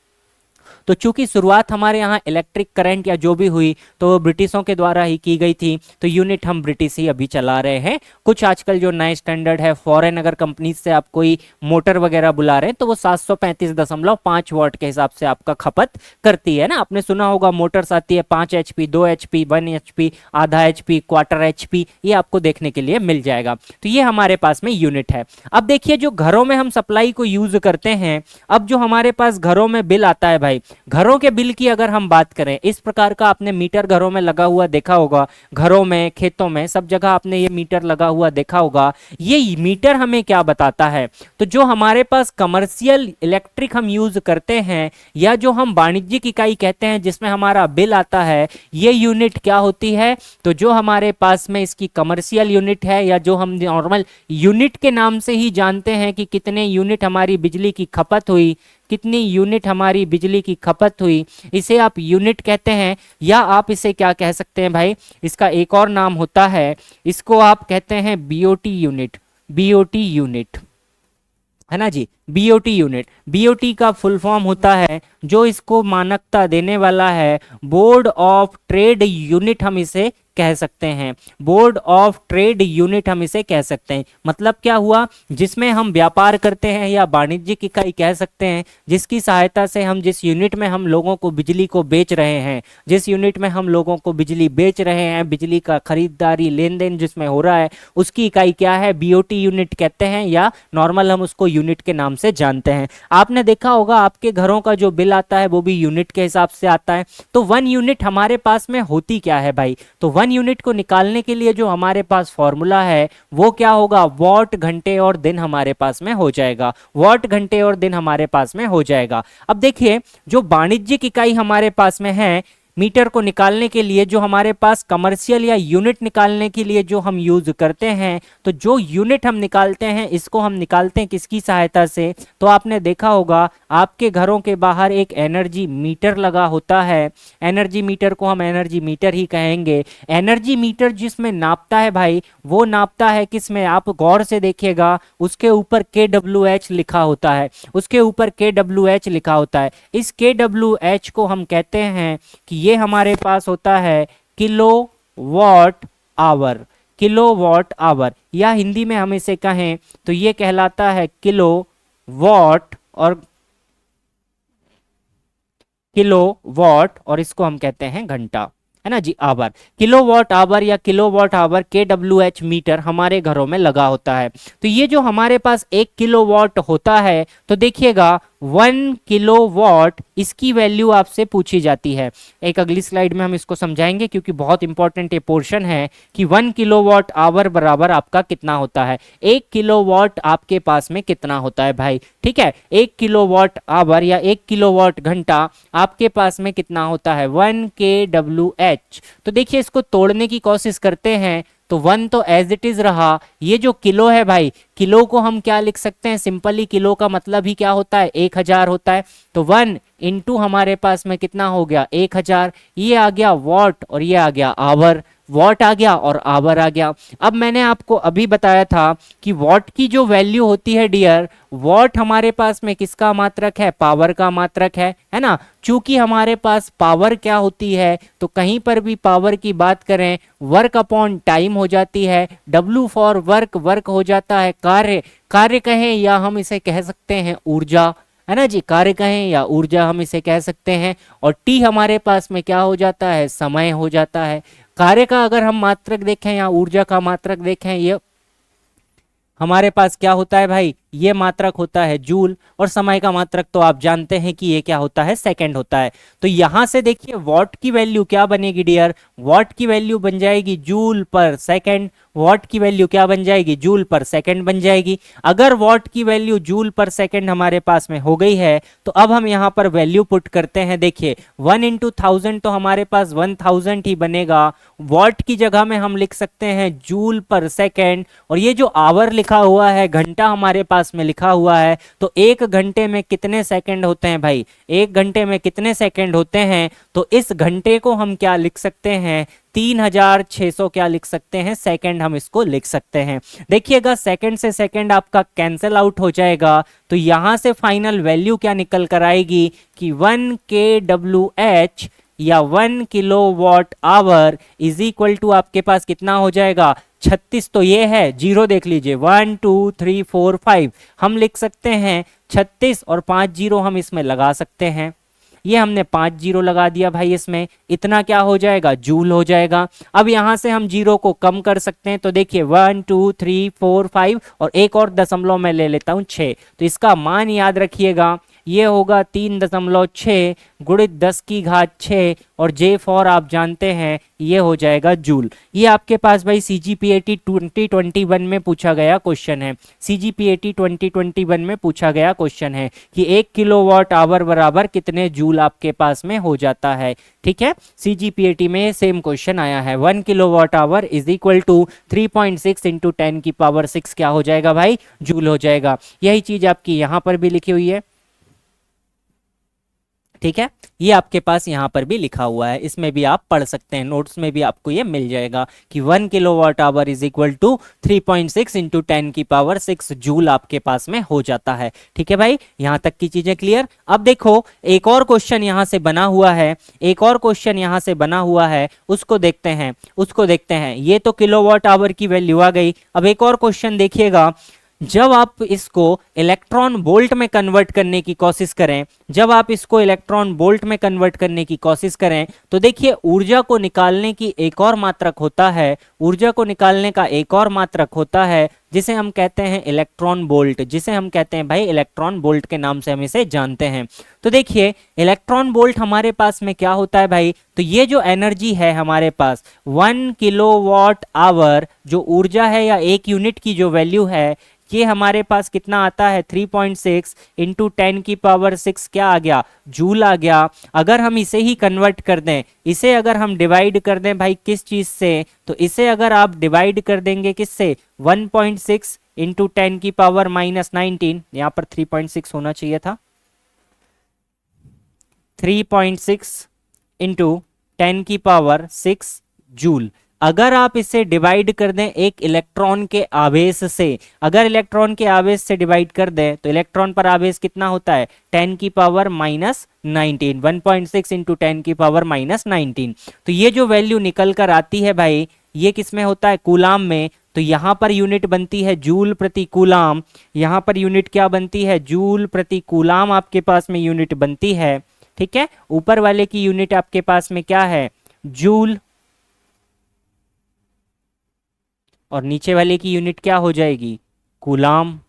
S1: तो चूंकि शुरुआत हमारे यहाँ इलेक्ट्रिक करंट या जो भी हुई तो ब्रिटिशों के द्वारा ही की गई थी, तो यूनिट हम ब्रिटिश ही अभी चला रहे हैं। कुछ आजकल जो नए स्टैंडर्ड है, फॉरेन अगर कंपनी से आप कोई मोटर वगैरह बुला रहे हैं तो वो 735.5 वाट के हिसाब से आपका खपत करती है ना। आपने सुना होगा मोटर्स आती है 5 HP, 2 HP, 1 HP, आधा HP, क्वार्टर HP, ये आपको देखने के लिए मिल जाएगा। तो ये हमारे पास में यूनिट है। अब देखिए जो घरों में हम सप्लाई को यूज करते हैं, अब जो हमारे पास घरों में बिल आता है भाई, घरों के बिल की अगर हम बात करें, इस प्रकार का आपने मीटर घरों में लगा हुआ देखा होगा, घरों में, खेतों में, सब जगह आपने ये मीटर लगा हुआ देखा होगा। ये मीटर हमें क्या बताता है, तो जो हमारे पास कमर्शियल इलेक्ट्रिक हम यूज करते हैं या जो हम वाणिज्यिक इकाई कहते हैं जिसमें हमारा बिल आता है, ये यूनिट क्या होती है, तो जो हमारे पास में इसकी कमर्शियल यूनिट है या जो हम नॉर्मल यूनिट के नाम से ही जानते हैं कि कितने यूनिट हमारी बिजली की खपत हुई, कितनी यूनिट हमारी बिजली की खपत हुई, इसे आप यूनिट कहते हैं। या आप इसे क्या कह सकते हैं भाई, इसका एक और नाम होता है, इसको आप कहते हैं बीओटी यूनिट, बीओटी यूनिट है ना जी, बीओटी यूनिट। बीओटी का फुल फॉर्म होता है, जो इसको मानकता देने वाला है, बोर्ड ऑफ ट्रेड यूनिट हम इसे कह सकते हैं, बोर्ड ऑफ ट्रेड यूनिट हम इसे कह सकते हैं। मतलब क्या हुआ, जिसमें हम व्यापार करते हैं या वाणिज्यिक इकाई कह सकते हैं, जिसकी सहायता से हम जिस यूनिट में हम लोगों को बिजली को बेच रहे हैं, जिस यूनिट में हम लोगों को बिजली बेच रहे हैं, बिजली का खरीदारी लेन देन जिसमें हो रहा है, उसकी इकाई क्या है, बीओटी यूनिट कहते हैं, या नॉर्मल हम उसको यूनिट के नाम से जानते हैं। आपने देखा होगा आपके घरों का जो बिल आता है वो भी यूनिट के हिसाब से आता है। तो 1 यूनिट हमारे पास में होती क्या है भाई, तो 1 यूनिट को निकालने के लिए जो हमारे पास फॉर्मूला है वो क्या होगा, वॉट, घंटे और दिन हमारे पास में हो जाएगा, वॉट, घंटे और दिन हमारे पास में हो जाएगा। अब देखिए जो वाणिज्यिक इकाई हमारे पास में है, मीटर को निकालने के लिए जो हमारे पास कमर्शियल या यूनिट निकालने के लिए जो हम यूज करते हैं, तो जो यूनिट हम निकालते हैं इसको हम निकालते हैं किसकी सहायता से, तो आपने देखा होगा आपके घरों के बाहर एक एनर्जी मीटर लगा होता है। एनर्जी मीटर को हम एनर्जी मीटर ही कहेंगे। एनर्जी मीटर जिसमें नापता है भाई, वो नापता है किसमें, आप गौर से देखिएगा उसके ऊपर KWH लिखा होता है, उसके ऊपर KWH लिखा होता है। इस KWH को हम कहते हैं कि ये हमारे पास होता है kilo watt hour, kilo watt hour, या हिंदी में हम इसे कहें तो ये कहलाता है किलो वॉट, और किलो वॉट, और इसको हम कहते हैं घंटा, है ना जी, आवर। किलोवाट आवर या किलोवाट आवर KWH मीटर हमारे घरों में लगा होता है। तो ये जो हमारे पास 1 किलोवाट होता है, तो देखिएगा 1 किलोवाट, इसकी वैल्यू आपसे पूछी जाती है। एक अगली स्लाइड में हम इसको समझाएंगे क्योंकि बहुत इंपॉर्टेंट ये पोर्शन है कि 1 किलोवाट आवर बराबर आपका कितना होता है, 1 किलोवाट आपके पास में कितना होता है भाई, ठीक है। 1 किलोवाट आवर या 1 किलोवाट घंटा आपके पास में कितना होता है, 1 KWH। तो देखिए इसको तोड़ने की कोशिश करते हैं, तो 1 तो एज इट इज रहा, ये जो किलो है भाई, किलो को हम क्या लिख सकते हैं, सिंपली किलो का मतलब ही क्या होता है, 1000 होता है। तो 1 इंटू हमारे पास में कितना हो गया, 1000, ये आ गया वॉट और ये आ गया आवर, वॉट आ गया और आवर आ गया। अब मैंने आपको अभी बताया था कि वॉट की जो वैल्यू होती है डियर, वॉट हमारे पास में किसका मात्रक है, पावर का मात्रक है ना। चूंकि हमारे पास पावर क्या होती है, तो कहीं पर भी पावर की बात करें, वर्क अपॉन टाइम हो जाती है, W फॉर वर्क, वर्क हो जाता है कार्य, कार्य कहें या हम इसे कह सकते हैं ऊर्जा, है ना जी, कार्य कहें या ऊर्जा हम इसे कह सकते हैं। और T हमारे पास में क्या हो जाता है, समय हो जाता है। कार्य का अगर हम मात्रक देखें या ऊर्जा का मात्रक देखें, ये हमारे पास क्या होता है भाई, ये मात्रक होता है जूल, और समय का मात्रक तो आप जानते हैं कि ये क्या होता है, सेकंड होता है। तो यहां से देखिए वॉट की वैल्यू क्या बनेगी डियर, वॉट की वैल्यू बन जाएगी जूल पर सेकंड, वॉट की वैल्यू क्या बन जाएगी, जूल पर सेकंड बन जाएगी। अगर वॉट की वैल्यू जूल पर सेकंड हमारे पास में हो गई है, तो अब हम यहाँ पर वैल्यू पुट करते हैं। देखिए 1 इंटू 1000 तो हमारे पास 1000 ही बनेगा, वॉट की जगह में हम लिख सकते हैं जूल पर सेकंड, और ये जो आवर लिखा लिखा हुआ है, घंटा हमारे पास में लिखा हुआ है, तो एक घंटे में कितने सेकंड होते हैं भाई, एक घंटे में कितने सेकंड होते हैं, तो इस घंटे को हम क्या लिख सकते हैं, 3600 क्या लिख सकते हैं, सेकंड हम इसको लिख सकते हैं। देखिएगा सेकंड से सेकंड आपका कैंसिल आउट हो जाएगा, तो यहां से फाइनल वैल्यू क्या निकल कर आएगी कि 1 kWh या 1 kilowatt hour is equal to आपके पास कितना हो जाएगा, 36, तो ये है जीरो देख लीजिए, 1 2 3 4 5 हम लिख सकते हैं 36 और 5 जीरो हम इसमें लगा सकते हैं। ये हमने 5 जीरो लगा दिया भाई, इसमें इतना क्या हो जाएगा, जूल हो जाएगा। अब यहां से हम जीरो को कम कर सकते हैं, तो देखिए 1 2 3 4 5 और एक और दशमलव मैं ले लेता हूं 6, तो इसका मान याद रखिएगा, ये होगा 3.6 गुणित 10 की घात 6 और J4 आप जानते हैं ये हो जाएगा जूल। ये आपके पास भाई CGPAT 2021 में पूछा गया क्वेश्चन है, CGPAT 2021 में पूछा गया क्वेश्चन है कि 1 किलोवाट आवर बराबर कितने जूल आपके पास में हो जाता है। ठीक है, CGPAT में सेम क्वेश्चन आया है, 1 kilowatt hour is equal to 3.6 into 10 की पावर 6 क्या हो जाएगा भाई, जूल हो जाएगा। यही चीज आपकी यहां पर भी लिखी हुई है। ठीक है, ये आपके पास यहां पर भी लिखा हुआ है, इसमें भी आप पढ़ सकते हैं, नोट्स में भी आपको ये मिल जाएगा कि 1 kilowatt hour is equal to 3.6 into 10 की पावर 6 जूल आपके पास में हो जाता है। ठीक है भाई, यहां तक की चीजें क्लियर। अब देखो एक और क्वेश्चन यहां से बना हुआ है, एक और क्वेश्चन यहां से बना हुआ है, उसको देखते हैं, उसको देखते हैं। ये तो किलोवाट आवर की वैल्यू आ गई। अब एक और क्वेश्चन देखिएगा, जब आप इसको इलेक्ट्रॉन वोल्ट में कन्वर्ट करने की कोशिश करें, जब आप इसको इलेक्ट्रॉन वोल्ट में कन्वर्ट करने की कोशिश करें, तो देखिए ऊर्जा को निकालने की एक और मात्रक होता है, ऊर्जा को निकालने का एक और मात्रक होता है जिसे हम कहते हैं इलेक्ट्रॉन वोल्ट, जिसे हम कहते हैं भाई इलेक्ट्रॉन वोल्ट के नाम से हम इसे जानते हैं। तो देखिए इलेक्ट्रॉन वोल्ट हमारे पास में क्या होता है भाई, तो ये जो एनर्जी है हमारे पास 1 किलोवाट आवर जो ऊर्जा है या एक यूनिट की जो वैल्यू है, ये हमारे पास कितना आता है 3.6 इंटू 10 की पावर 6 क्या आ गया, जूल आ गया। अगर हम इसे ही कन्वर्ट कर दें, इसे अगर हम डिवाइड कर दें भाई किस चीज से, तो इसे अगर आप डिवाइड कर देंगे किससे, 1.6 इंटू 10 की पावर -19, यहां पर 3.6 होना चाहिए था, 3.6 इंटू 10 की पावर 6 जूल। अगर आप इसे डिवाइड कर दें एक इलेक्ट्रॉन के आवेश से, अगर इलेक्ट्रॉन के आवेश से डिवाइड कर दें तो इलेक्ट्रॉन पर आवेश कितना होता है 10 की पावर -19, 1.6 इंटू 10 की पावर -19। तो ये जो वैल्यू निकल कर आती है भाई, ये किस में होता है, कूलाम में। तो यहां पर यूनिट बनती है जूल प्रति कूलाम, यहां पर यूनिट क्या बनती है, जूल प्रति कूलाम आपके पास में यूनिट बनती है। ठीक है, ऊपर वाले की यूनिट आपके पास में क्या है, जूल, और नीचे वाले की यूनिट क्या हो जाएगी, कूलाम।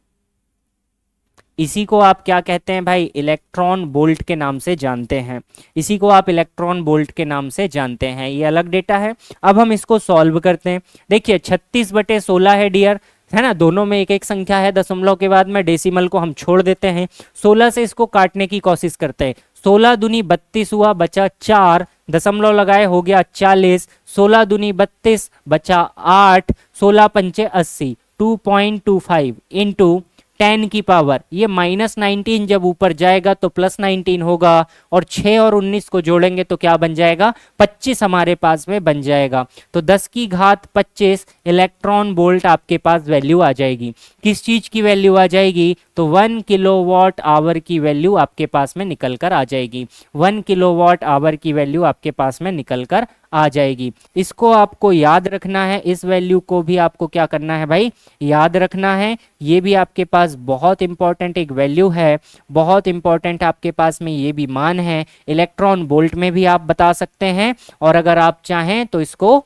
S1: इसी को आप क्या कहते हैं भाई, इलेक्ट्रॉन वोल्ट के नाम से जानते हैं, इसी को आप इलेक्ट्रॉन वोल्ट के नाम से जानते हैं। ये अलग डेटा है। अब हम इसको सॉल्व करते हैं। देखिए 36/16 है डियर, है ना, दोनों में एक एक संख्या है, दशमलव के बाद में डेसिमल को हम छोड़ देते हैं। 16 से इसको काटने की कोशिश करते हैं, 16 दूनी 32 हुआ, बचा 4, दशमलव लगाए हो गया 40, 16 दूनी 32 बचा 8, 16 पंचे 80, 2.25 इंटू 10 की पावर, ये -19 जब ऊपर जाएगा तो +19 होगा, और 6 और 19 को जोड़ेंगे तो क्या बन जाएगा, 25 हमारे पास में बन जाएगा। तो 10 की घात 25 इलेक्ट्रॉन वोल्ट आपके पास वैल्यू आ जाएगी। किस चीज की वैल्यू आ जाएगी, तो 1 किलोवाट आवर की वैल्यू आपके पास में निकल कर आ जाएगी, 1 किलोवाट आवर की वैल्यू आपके पास में निकल कर आ जाएगी। इसको आपको याद रखना है, इस वैल्यू को भी आपको क्या करना है भाई, याद रखना है। ये भी आपके पास बहुत इंपॉर्टेंट एक वैल्यू है, बहुत इंपॉर्टेंट आपके पास में ये भी मान है। इलेक्ट्रॉन वोल्ट में भी आप बता सकते हैं, और अगर आप चाहें तो इसको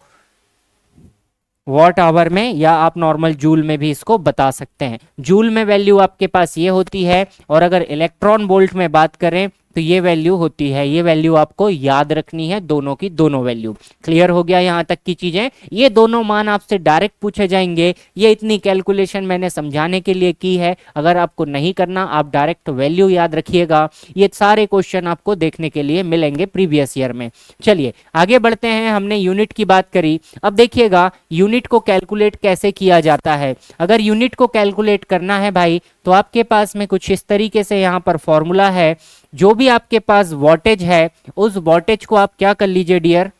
S1: वॉट आवर में या आप नॉर्मल जूल में भी इसको बता सकते हैं। जूल में वैल्यू आपके पास ये होती है, और अगर इलेक्ट्रॉन वोल्ट में बात करें तो ये वैल्यू होती है, ये वैल्यू आपको याद रखनी है, दोनों की दोनों वैल्यू। क्लियर हो गया यहाँ तक की चीजें? ये दोनों मान आपसे डायरेक्ट पूछे जाएंगे, ये इतनी कैलकुलेशन मैंने समझाने के लिए की है। अगर आपको नहीं करना, आप डायरेक्ट वैल्यू याद रखिएगा। ये सारे क्वेश्चन आपको देखने के लिए मिलेंगे प्रीवियस ईयर में। चलिए आगे बढ़ते हैं, हमने यूनिट की बात करी। अब देखिएगा यूनिट को कैलकुलेट कैसे किया जाता है। अगर यूनिट को कैलकुलेट करना है भाई, तो आपके पास में कुछ इस तरीके से यहाँ पर फॉर्मूला है। जो भी आपके पास वॉटेज है, उस वॉटेज को आप क्या कर लीजिए डियर,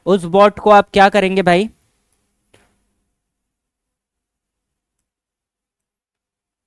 S1: उस वॉट को आप क्या करेंगे भाई,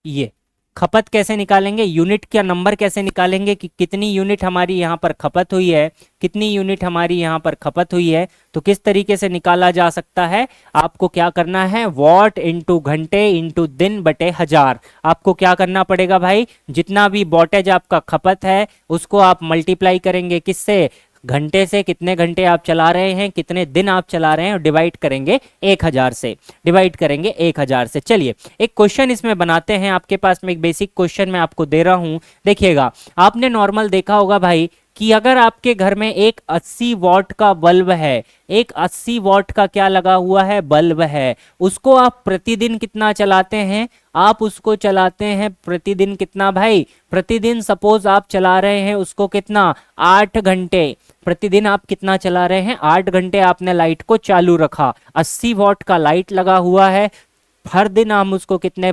S1: ये खपत कैसे निकालेंगे, यूनिट का नंबर कैसे निकालेंगे कि कितनी यूनिट हमारी यहाँ पर खपत हुई है, कितनी यूनिट हमारी यहाँ पर खपत हुई है। तो किस तरीके से निकाला जा सकता है, आपको क्या करना है, वॉट इंटू घंटे इंटू दिन बटे हजार। आपको क्या करना पड़ेगा भाई, जितना भी वॉटेज आपका खपत है उसको आप मल्टीप्लाई करेंगे किससे, घंटे से, कितने घंटे आप चला रहे हैं, कितने दिन आप चला रहे हैं, और डिवाइड करेंगे 1000 से, डिवाइड करेंगे 1000 से। चलिए एक क्वेश्चन इसमें बनाते हैं। आपके पास में एक बेसिक क्वेश्चन मैं आपको दे रहा हूं, देखिएगा। आपने नॉर्मल देखा होगा भाई कि अगर आपके घर में एक 80 वॉट का बल्ब है, एक 80 वॉट का क्या लगा हुआ है, बल्ब है, उसको आप प्रतिदिन कितना चलाते हैं, आप उसको चलाते हैं प्रतिदिन कितना भाई, प्रतिदिन सपोज आप चला रहे हैं उसको कितना, 8 घंटे। प्रतिदिन आप कितना चला रहे हैं, 8 घंटे आपने लाइट को चालू रखा। 80 वॉट का लाइट लगा हुआ है, हर दिन हम उसको कितने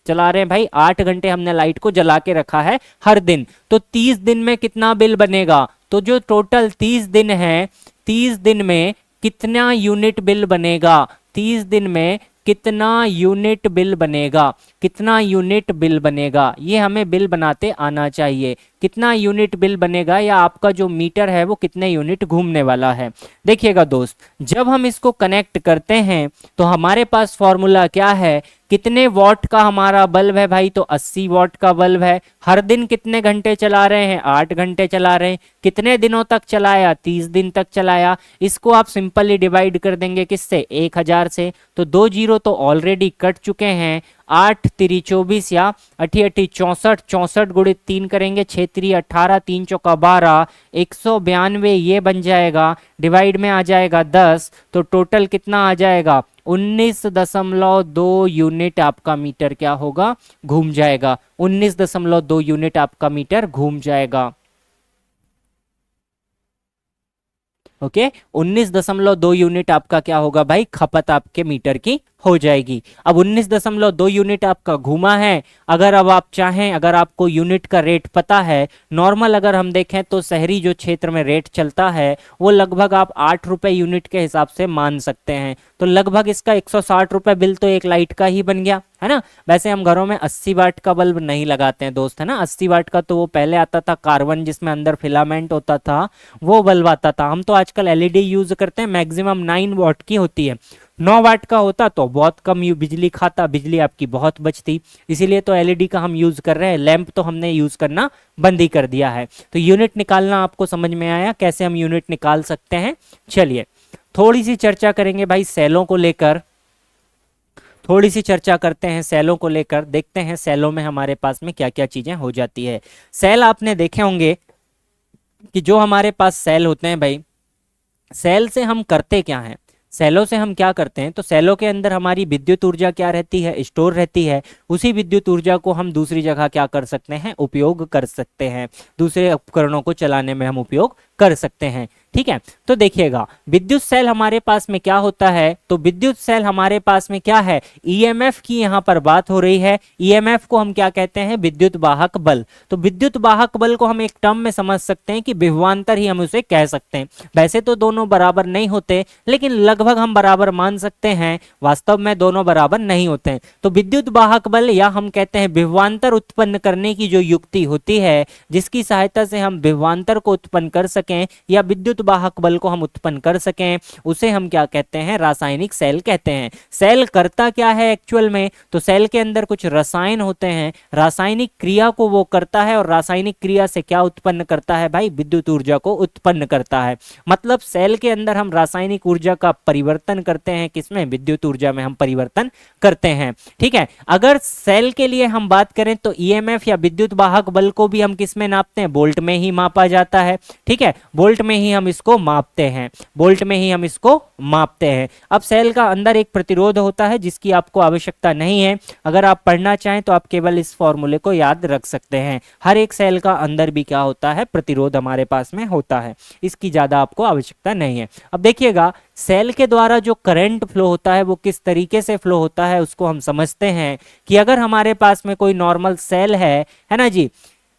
S1: चला रहे हैं भाई, 8 घंटे हमने लाइट को जला के रखा है हर दिन। तो 30 दिन में कितना बिल बनेगा, तो जो टोटल 30 दिन है, 30 दिन में कितना यूनिट बिल बनेगा, 30 दिन में कितना यूनिट बिल बनेगा, कितना यूनिट बिल बनेगा, ये हमें बिल बनाते आना चाहिए। कितना यूनिट बिल बनेगा, या आपका जो मीटर है वो कितने यूनिट घूमने वाला है। देखिएगा दोस्त, जब हम इसको कनेक्ट करते हैं तो हमारे पास फॉर्मूला क्या है, कितने वॉट का हमारा बल्ब है भाई, तो 80 वॉट का बल्ब है। हर दिन कितने घंटे चला रहे हैं, 8 घंटे चला रहे हैं। कितने दिनों तक चलाया, 30 दिन तक चलाया। इसको आप सिंपली डिवाइड कर देंगे किससे, 1000 से। तो 2 जीरो तो ऑलरेडी कट चुके हैं। 8 तिरी 24 या 8 8 64, 64 गुणित 3 करेंगे, 6 तिरी 18, 3 चौका 12, 192 ये बन जाएगा। डिवाइड में आ जाएगा 10, तो टोटल कितना आ जाएगा, 19.2 यूनिट आपका मीटर क्या होगा, घूम जाएगा। 19.2 यूनिट आपका मीटर घूम जाएगा। ओके 19.2 यूनिट आपका क्या होगा भाई, खपत आपके मीटर की हो जाएगी। अब 19.2 यूनिट आपका घूमा है। अगर अब आप चाहें, अगर आपको यूनिट का रेट पता है, नॉर्मल अगर हम देखें तो शहरी जो क्षेत्र में रेट चलता है वो लगभग आप 8 रुपए यूनिट के हिसाब से मान सकते हैं। तो लगभग इसका 160 रुपए बिल तो एक लाइट का ही बन गया, है ना। वैसे हम घरों में 80 वाट का बल्ब नहीं लगाते हैं दोस्त, है ना। 80 वाट का तो वो पहले आता था कार्बन, जिसमें अंदर फिलामेंट होता था, वो बल्ब आता था। हम तो आजकल एलईडी यूज करते हैं, मैक्सिमम 9 वाट की होती है। 9 वाट का होता तो बहुत कम बिजली खाता, बिजली आपकी बहुत बचती। इसीलिए तो एलईडी का हम यूज कर रहे हैं, लैंप तो हमने यूज करना बंद ही कर दिया है। तो यूनिट निकालना आपको समझ में आया, कैसे हम यूनिट निकाल सकते हैं। चलिए थोड़ी सी चर्चा करेंगे भाई सेलों को लेकर, थोड़ी सी चर्चा करते हैं सेलों को लेकर। देखते हैं सेलों में हमारे पास में क्या क्या चीजें हो जाती है। सेल आपने देखे होंगे कि जो हमारे पास सेल होते हैं भाई, सेल से हम करते क्या हैं, सेलों से हम क्या करते हैं, तो सेलों के अंदर हमारी विद्युत ऊर्जा क्या रहती है, स्टोर रहती है। उसी विद्युत ऊर्जा को हम दूसरी जगह क्या कर सकते हैं, उपयोग कर सकते हैं, दूसरे उपकरणों को चलाने में हम उपयोग कर सकते हैं। ठीक है, तो देखिएगा विद्युत सेल हमारे पास में क्या होता है, तो विद्युत सेल हमारे पास में क्या है, ईएमएफ की यहाँ पर बात हो रही है। ईएमएफ को हम क्या कहते हैं, विद्युत वाहक बल। तो विद्युत वाहक बल को हम एक टर्म में समझ सकते हैं कि विभवांतर ही हम उसे कह सकते हैं। वैसे तो दोनों बराबर नहीं होते, लेकिन लगभग हम बराबर मान सकते हैं। वास्तव में दोनों बराबर नहीं होते हैं। तो विद्युत वाहक बल, या हम कहते हैं विभवांतर उत्पन्न करने की जो युक्ति होती है, जिसकी सहायता से हम विभवांतर को उत्पन्न कर सकते सकें या विद्युत वाहक बल को हम उत्पन्न कर सकें, उसे हम क्या कहते हैं, रासायनिक सेल कहते हैं। सेल करता क्या है एक्चुअल में, तो सेल के अंदर कुछ रसायन होते हैं, रासायनिक क्रिया को वो करता है और रासायनिक क्रिया से क्या उत्पन्न करता है भाई, विद्युत ऊर्जा को उत्पन्न करता है। मतलब सेल के अंदर हम रासायनिक ऊर्जा का परिवर्तन करते हैं, किसमें, विद्युत ऊर्जा में हम परिवर्तन करते हैं। ठीक है, अगर सेल के लिए हम बात करें तो ईएमएफ या विद्युत वाहक बल को भी हम किस में नापते हैं, वोल्ट में ही मापा जाता है। ठीक है, वोल्ट में ही हम इसको मापते हैं, वोल्ट में ही हम इसको मापते हैं। अब सेल का अंदर एक प्रतिरोध होता है जिसकी आपको आवश्यकता नहीं है, अगर आप पढ़ना चाहें तो आप केवल इस फॉर्मूले को याद रख सकते हैं। हर एक सेल का अंदर भी क्या होता है, प्रतिरोध हमारे पास में होता है, इसकी ज्यादा आपको आवश्यकता नहीं है। अब देखिएगा सेल के द्वारा जो करंट फ्लो होता है वो किस तरीके से फ्लो होता है उसको हम समझते हैं कि अगर हमारे पास में कोई नॉर्मल सेल है ना जी,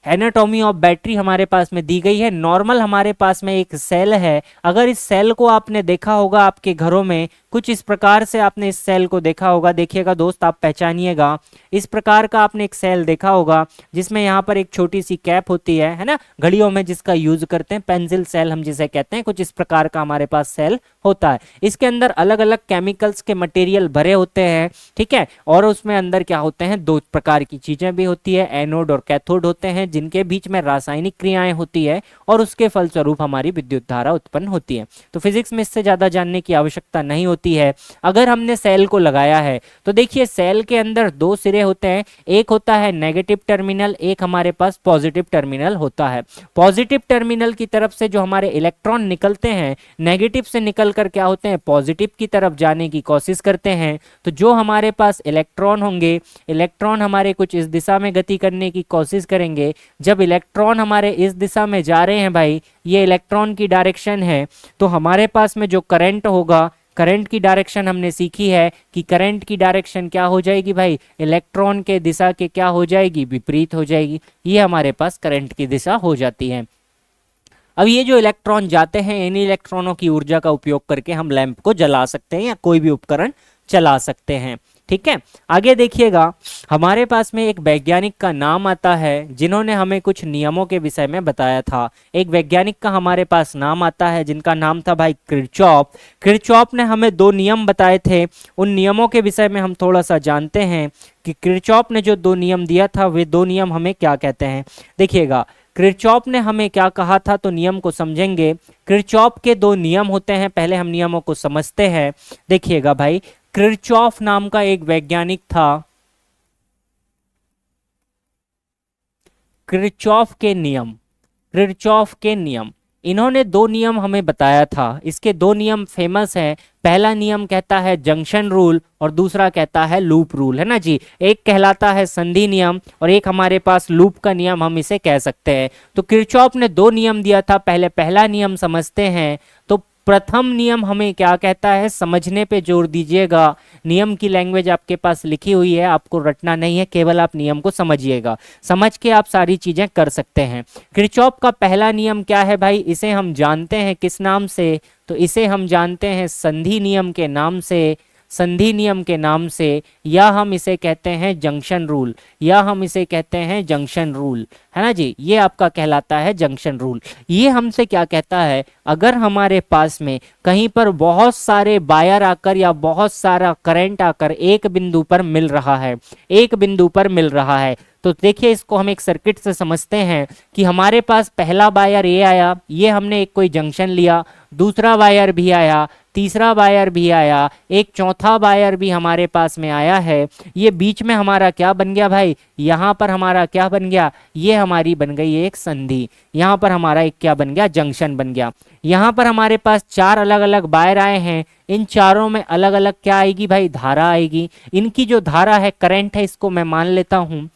S1: एनाटॉमी ऑफ बैटरी हमारे पास में दी गई है। नॉर्मल हमारे पास में एक सेल है, अगर इस सेल को आपने देखा होगा आपके घरों में, कुछ इस प्रकार से आपने इस सेल को देखा होगा। देखिएगा दोस्त, आप पहचानिएगा, इस प्रकार का आपने एक सेल देखा होगा जिसमें यहाँ पर एक छोटी सी कैप होती है ना, घड़ियों में जिसका यूज करते हैं, पेंसिल सेल हम जिसे कहते हैं। कुछ इस प्रकार का हमारे पास सेल होता है, इसके अंदर अलग अलग केमिकल्स के मटेरियल भरे होते हैं। ठीक है, और उसमें अंदर क्या होते हैं, दो प्रकार की चीजें भी होती है, एनोड और कैथोड होते हैं, जिनके बीच में रासायनिक क्रियाएं होती है और उसके फलस्वरूप हमारी विद्युत धारा उत्पन्न होती है। तो फिजिक्स में इससे ज्यादा जानने की आवश्यकता नहीं होती है। अगर हमने सेल को लगाया है तो देखिए सेल के अंदर दो सिरे होते हैं, एक होता है नेगेटिव टर्मिनल, एक हमारे पास पॉजिटिव टर्मिनल होता है। पॉजिटिव टर्मिनल की तरफ से जो हमारे इलेक्ट्रॉन निकलते हैं, नेगेटिव से निकलकर क्या होते हैं, पॉजिटिव की तरफ जाने की कोशिश करते हैं। तो जो हमारे पास इलेक्ट्रॉन होंगे, इलेक्ट्रॉन हमारे कुछ इस दिशा में गति करने की कोशिश करेंगे। जब इलेक्ट्रॉन हमारे इस दिशा में जा रहे हैं भाई, ये इलेक्ट्रॉन की डायरेक्शन है, तो हमारे पास में जो करंट होगा, करंट की डायरेक्शन हमने सीखी है कि करंट की डायरेक्शन क्या हो जाएगी भाई, इलेक्ट्रॉन के दिशा के क्या हो जाएगी, विपरीत हो जाएगी। ये हमारे पास करंट की दिशा हो जाती है। अब ये जो इलेक्ट्रॉन जाते हैं, इन इलेक्ट्रॉनों की ऊर्जा का उपयोग करके हम लैंप को जला सकते हैं या कोई भी उपकरण चला सकते हैं। ठीक है, आगे देखिएगा, हमारे पास में एक वैज्ञानिक का नाम आता है जिन्होंने हमें कुछ नियमों के विषय में बताया था। एक वैज्ञानिक का हमारे पास नाम आता है जिनका नाम था भाई किरचॉफ। किरचॉफ ने हमें दो नियम बताए थे, उन नियमों के विषय में हम थोड़ा सा जानते हैं कि किरचॉफ ने जो दो नियम दिया था वे दो नियम हमें क्या कहते हैं। देखिएगा किरचॉफ ने हमें क्या कहा था, तो नियम को समझेंगे। किरचॉफ के दो नियम होते हैं, पहले हम नियमों को समझते हैं। देखिएगा भाई, किरचॉफ नाम का एक वैज्ञानिक था, किरचॉफ के नियम, किरचॉफ के नियम, इन्होंने दो नियम हमें बताया था। इसके दो नियम फेमस हैं। पहला नियम कहता है जंक्शन रूल और दूसरा कहता है लूप रूल, है ना जी। एक कहलाता है संधि नियम और एक हमारे पास लूप का नियम, हम इसे कह सकते हैं। तो किरचॉफ ने दो नियम दिया था, पहले पहला नियम समझते हैं। तो प्रथम नियम हमें क्या कहता है, समझने पे जोर दीजिएगा। नियम की लैंग्वेज आपके पास लिखी हुई है, आपको रटना नहीं है, केवल आप नियम को समझिएगा, समझ के आप सारी चीजें कर सकते हैं। किरचॉफ का पहला नियम क्या है भाई, इसे हम जानते हैं किस नाम से, तो इसे हम जानते हैं संधि नियम के नाम से, संधि नियम के नाम से, या हम इसे कहते हैं जंक्शन रूल, या हम इसे कहते हैं जंक्शन रूल, है ना जी। ये आपका कहलाता है जंक्शन रूल। ये हमसे क्या कहता है, अगर हमारे पास में कहीं पर बहुत सारे वायर आकर या बहुत सारा करंट आकर एक बिंदु पर मिल रहा है, एक बिंदु पर मिल रहा है, तो देखिए इसको हम एक सर्किट से समझते हैं कि हमारे पास पहला वायर ये आया, ये हमने एक कोई जंक्शन लिया, दूसरा वायर भी आया, तीसरा वायर भी आया, एक चौथा वायर भी हमारे पास में आया है। ये बीच में हमारा क्या बन गया भाई, यहाँ पर हमारा क्या बन गया, ये हमारी बन गई एक संधि, यहाँ पर हमारा एक क्या बन गया, जंक्शन बन गया। यहाँ पर हमारे पास चार अलग अलग वायर आए हैं, इन चारों में अलग अलग क्या आएगी भाई, धारा आएगी। इनकी जो धारा है, करंट है, इसको मैं मान लेता हूँ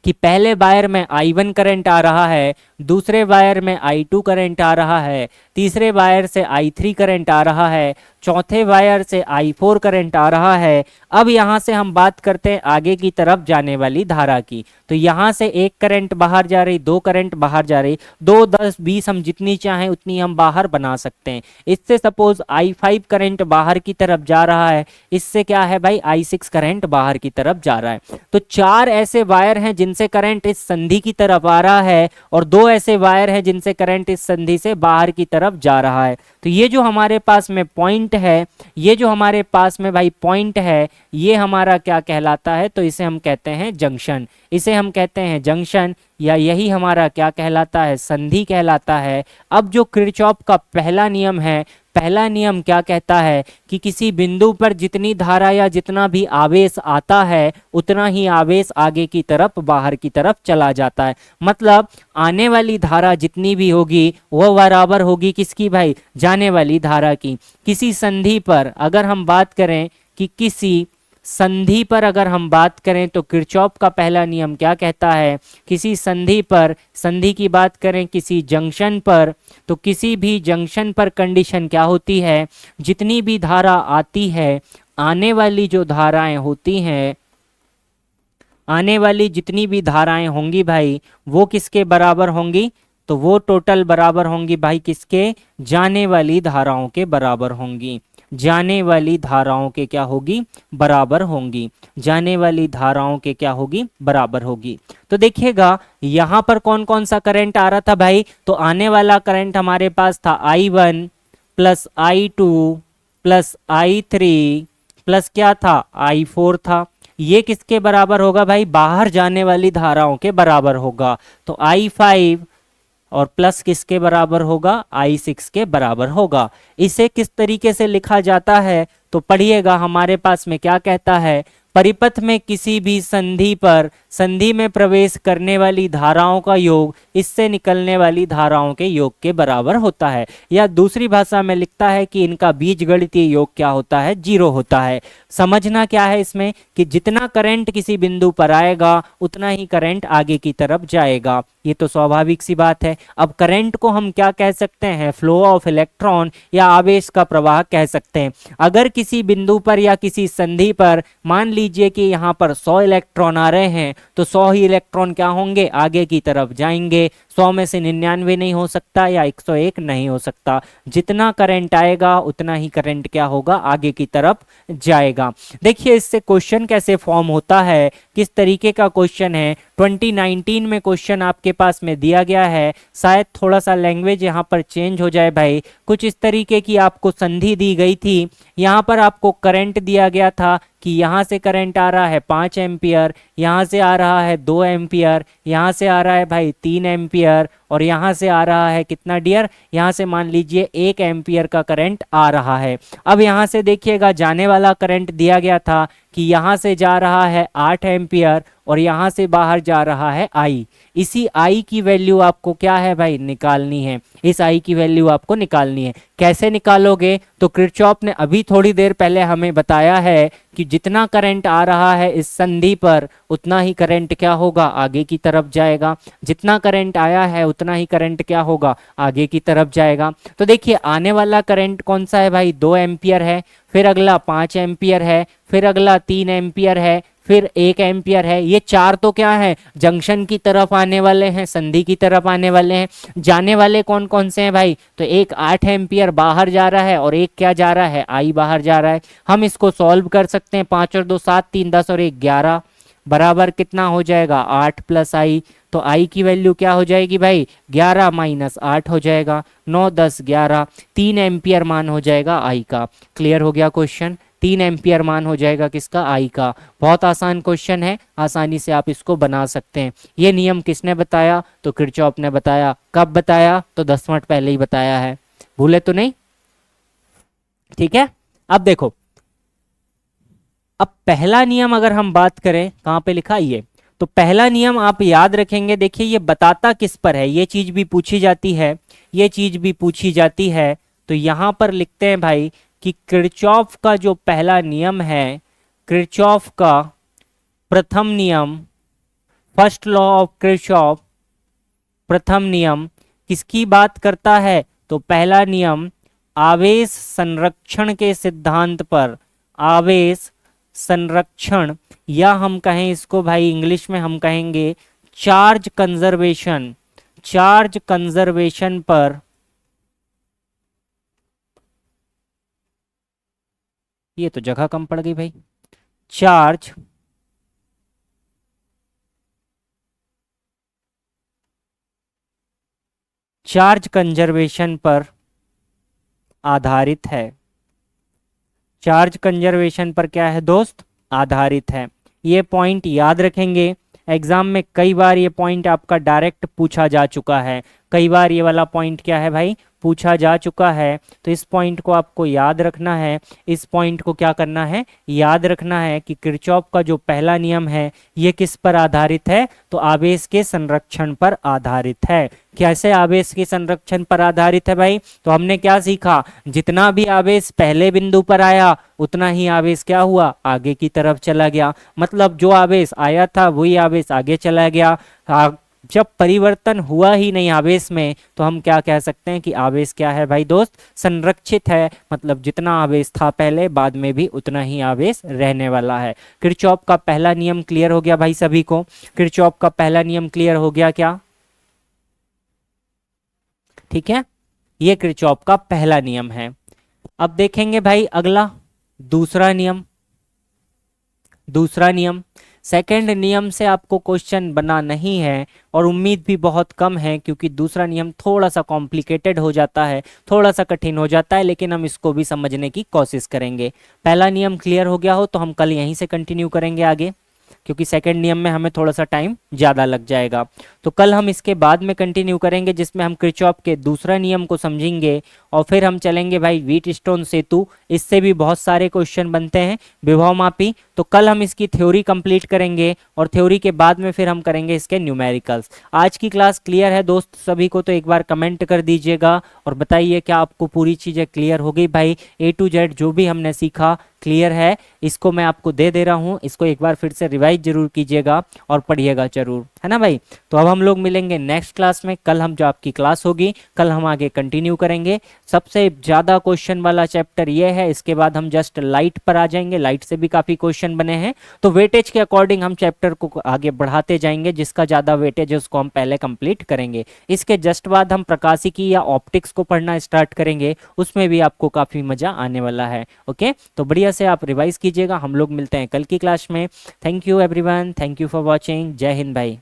S1: कि पहले वायर में I1 करंट आ रहा है, दूसरे वायर में I2 करंट आ रहा है, तीसरे वायर से I3 करंट आ रहा है, चौथे वायर से I4 करंट आ रहा है। अब यहाँ से हम बात करते हैं आगे की तरफ जाने वाली धारा की। तो यहाँ से एक करंट बाहर जा रही, दो करंट बाहर जा रही, 2, 10, 20 हम जितनी चाहें उतनी हम बाहर बना सकते हैं। इससे सपोज I5 करंट बाहर की तरफ जा रहा है, इससे क्या है भाई, I6 करंट बाहर की तरफ जा रहा है। तो चार ऐसे वायर हैं जिनसे करंट इस संधि की तरफ आ रहा है और दो ऐसे वायर हैं जिनसे करंट इस संधि से बाहर की तरफ जा रहा है। तो ये जो हमारे पास में पॉइंट है, ये जो हमारे पास में भाई पॉइंट है, ये हमारा क्या कहलाता है, तो इसे हम कहते हैं जंक्शन। इसे हम कहते हैं जंक्शन, या यही हमारा क्या कहलाता है, संधि कहलाता है। अब जो किरचॉफ का पहला नियम है, पहला नियम क्या कहता है कि किसी बिंदु पर जितनी धारा या जितना भी आवेश आता है उतना ही आवेश आगे की तरफ बाहर की तरफ चला जाता है। मतलब आने वाली धारा जितनी भी होगी वह बराबर होगी किसकी भाई, जाने वाली धारा की। किसी संधि पर अगर हम बात करें कि किसी संधि पर अगर हम बात करें तो किरचॉफ का पहला नियम क्या कहता है, किसी संधि पर, संधि की बात करें किसी जंक्शन पर, तो किसी भी जंक्शन पर कंडीशन क्या होती है, जितनी भी धारा आती है, आने वाली जो धाराएं होती हैं, आने वाली जितनी भी धाराएं होंगी भाई वो किसके बराबर होंगी, तो वो टोटल बराबर होंगी भाई किसके, जाने वाली धाराओं के बराबर होंगी। जाने वाली धाराओं के क्या होगी, बराबर होंगी। जाने वाली धाराओं के क्या होगी, बराबर होगी। तो देखिएगा यहां पर कौन कौन सा करंट आ रहा था भाई, तो आने वाला करंट हमारे पास था I1 plus I2 plus I3 plus क्या था, I4 था। ये किसके बराबर होगा भाई, बाहर जाने वाली धाराओं के बराबर होगा। तो I5 और प्लस किसके बराबर होगा, I6 के बराबर होगा। इसे किस तरीके से लिखा जाता है, तो पढ़िएगा हमारे पास में क्या कहता है, परिपथ में किसी भी संधि पर संधि में प्रवेश करने वाली धाराओं का योग इससे निकलने वाली धाराओं के योग के बराबर होता है। या दूसरी भाषा में लिखता है कि इनका बीजगणितीय योग क्या होता है, 0 होता है। समझना क्या है इसमें कि जितना करंट किसी बिंदु पर आएगा उतना ही करंट आगे की तरफ जाएगा, ये तो स्वाभाविक सी बात है। अब करंट को हम क्या कह सकते हैं, फ्लो ऑफ इलेक्ट्रॉन या आवेश का प्रवाह कह सकते हैं। अगर किसी बिंदु पर या किसी संधि पर मान लीजिए कि यहाँ पर 100 इलेक्ट्रॉन आ रहे हैं, तो 100 ही इलेक्ट्रॉन क्या होंगे, आगे की तरफ जाएंगे। 100 में से 99 नहीं हो सकता या 101 नहीं हो सकता। जितना करंट आएगा उतना ही करंट क्या होगा, आगे की तरफ जाएगा। देखिए इससे क्वेश्चन कैसे फॉर्म होता है, किस तरीके का क्वेश्चन है। 2019 में क्वेश्चन आपके पास में दिया गया है, शायद थोड़ा सा लैंग्वेज यहाँ पर चेंज हो जाए भाई। कुछ इस तरीके की आपको संधि दी गई थी, यहाँ पर आपको करंट दिया गया था कि यहाँ से करंट आ रहा है 5 एम्पियर, यहाँ से आ रहा है 2 एम्पियर, यहाँ से आ रहा है भाई 3 एम्पियर, और यहाँ से आ रहा है कितना डियर, यहाँ से मान लीजिए 1 एम्पियर का करंट आ रहा है। अब यहाँ से देखिएगा जाने वाला करंट दिया गया था कि यहाँ से जा रहा है 8 एम्पियर और यहाँ से बाहर जा रहा है I। इसी I की वैल्यू आपको क्या है भाई, निकालनी है। इस I की वैल्यू आपको निकालनी है। कैसे निकालोगे, तो किरचॉफ ने अभी थोड़ी देर पहले हमें बताया है कि जितना करंट आ रहा है इस संधि पर उतना ही करंट क्या होगा, आगे की तरफ जाएगा। जितना करंट आया है उतना ही करंट क्या होगा, आगे की तरफ जाएगा। तो देखिए आने वाला करंट कौन सा है भाई, 2 एम्पियर है, फिर अगला 5 एम्पियर है, फिर अगला 3 एम्पियर है, फिर 1 एम्पियर है। ये 4 तो क्या है, जंक्शन की तरफ आने वाले हैं, संधि की तरफ आने वाले हैं। जाने वाले कौन कौन से हैं भाई, तो एक 8 एम्पियर बाहर जा रहा है और एक क्या जा रहा है, I बाहर जा रहा है। हम इसको सॉल्व कर सकते हैं, 5 और 2 7, 3 10 और 1 11 बराबर कितना हो जाएगा, 8 प्लस I। तो I की वैल्यू क्या हो जाएगी भाई, 11 माइनस 8 हो जाएगा, 9 10 11, 3 एम्पियर मान हो जाएगा I का। क्लियर हो गया क्वेश्चन, 3 एम्पियर मान हो जाएगा किसका, I का। बहुत आसान क्वेश्चन है, आसानी से आप इसको बना सकते हैं। ये नियम किसने बताया, तो किरचॉफ ने बताया। कब बताया, तो 10 मिनट पहले ही बताया है, भूले तो नहीं। ठीक है, अब देखो, अब पहला नियम अगर हम बात करें, कहां पे लिखा ये, तो पहला नियम आप याद रखेंगे। देखिए ये बताता किस पर है, ये चीज भी पूछी जाती है, ये चीज भी पूछी जाती है। तो यहां पर लिखते हैं भाई कि किरचॉफ का जो पहला नियम है, किरचॉफ का प्रथम नियम, फर्स्ट लॉ ऑफ किरचॉफ, प्रथम नियम किसकी बात करता है, तो पहला नियम आवेश संरक्षण के सिद्धांत पर, आवेश संरक्षण, या हम कहें इसको भाई इंग्लिश में हम कहेंगे चार्ज कंजर्वेशन, चार्ज कंजर्वेशन पर, ये तो जगह कम पड़ गई भाई, चार्ज चार्ज कंजर्वेशन पर आधारित है। चार्ज कंजर्वेशन पर क्या है दोस्त, आधारित है। ये पॉइंट याद रखेंगे, एग्जाम में कई बार ये पॉइंट आपका डायरेक्ट पूछा जा चुका है। कई बार ये वाला पॉइंट क्या है भाई, पूछा जा चुका है। तो इस पॉइंट को आपको याद रखना है। इस पॉइंट को क्या करना है, याद रखना है कि किरचॉफ का जो पहला नियम है ये किस पर आधारित है, तो आवेश के संरक्षण पर आधारित है। कैसे आवेश के संरक्षण पर आधारित है भाई, तो हमने क्या सीखा, जितना भी आवेश पहले बिंदु पर आया उतना ही आवेश क्या हुआ, आगे की तरफ चला गया। मतलब जो आवेश आया था वही आवेश आगे चला गया। जब परिवर्तन हुआ ही नहीं आवेश में, तो हम क्या कह सकते हैं कि आवेश क्या है भाई दोस्त, संरक्षित है। मतलब जितना आवेश था पहले, बाद में भी उतना ही आवेश रहने वाला है। किरचॉफ का पहला नियम क्लियर हो गया भाई सभी को, किरचॉफ का पहला नियम क्लियर हो गया क्या, ठीक है। ये किरचॉफ का पहला नियम है। अब देखेंगे भाई अगला दूसरा नियम। दूसरा नियम, सेकंड नियम से आपको क्वेश्चन बना नहीं है और उम्मीद भी बहुत कम है, क्योंकि दूसरा नियम थोड़ा सा कॉम्प्लिकेटेड हो जाता है, थोड़ा सा कठिन हो जाता है, लेकिन हम इसको भी समझने की कोशिश करेंगे। पहला नियम क्लियर हो गया हो तो हम कल यहीं से कंटिन्यू करेंगे आगे, क्योंकि सेकंड नियम में हमें थोड़ा सा टाइम ज़्यादा लग जाएगा। तो कल हम इसके बाद में कंटिन्यू करेंगे, जिसमें हम किरचॉफ के दूसरा नियम को समझेंगे और फिर हम चलेंगे भाई व्हीटस्टोन सेतु। इससे भी बहुत सारे क्वेश्चन बनते हैं विभव मापी। तो कल हम इसकी थ्योरी कंप्लीट करेंगे और थ्योरी के बाद में फिर हम करेंगे इसके न्यूमेरिकल्स। आज की क्लास क्लियर है दोस्त सभी को, तो एक बार कमेंट कर दीजिएगा और बताइए क्या आपको पूरी चीज़ें क्लियर हो गई भाई। A to Z जो भी हमने सीखा क्लियर है। इसको मैं आपको दे रहा हूँ, इसको एक बार फिर से रिवाइज जरूर कीजिएगा और पढ़िएगा जरूर, है ना भाई। तो अब हम लोग मिलेंगे नेक्स्ट क्लास में। कल हम जो आपकी क्लास होगी, कल हम आगे कंटिन्यू करेंगे। सबसे ज़्यादा क्वेश्चन वाला चैप्टर ये है, इसके बाद हम जस्ट लाइट पर आ जाएंगे। लाइट से भी काफ़ी क्वेश्चन बने हैं, तो वेटेज के अकॉर्डिंग हम चैप्टर को आगे बढ़ाते जाएंगे। जिसका ज़्यादा वेटेज है उसको हम पहले कंप्लीट करेंगे। इसके जस्ट बाद हम प्रकाशिकी या ऑप्टिक्स को पढ़ना स्टार्ट करेंगे, उसमें भी आपको काफ़ी मज़ा आने वाला है। ओके, तो बढ़िया से आप रिवाइज कीजिएगा। हम लोग मिलते हैं कल की क्लास में। Thank you everyone, thank you for watching. जय हिंद भाई।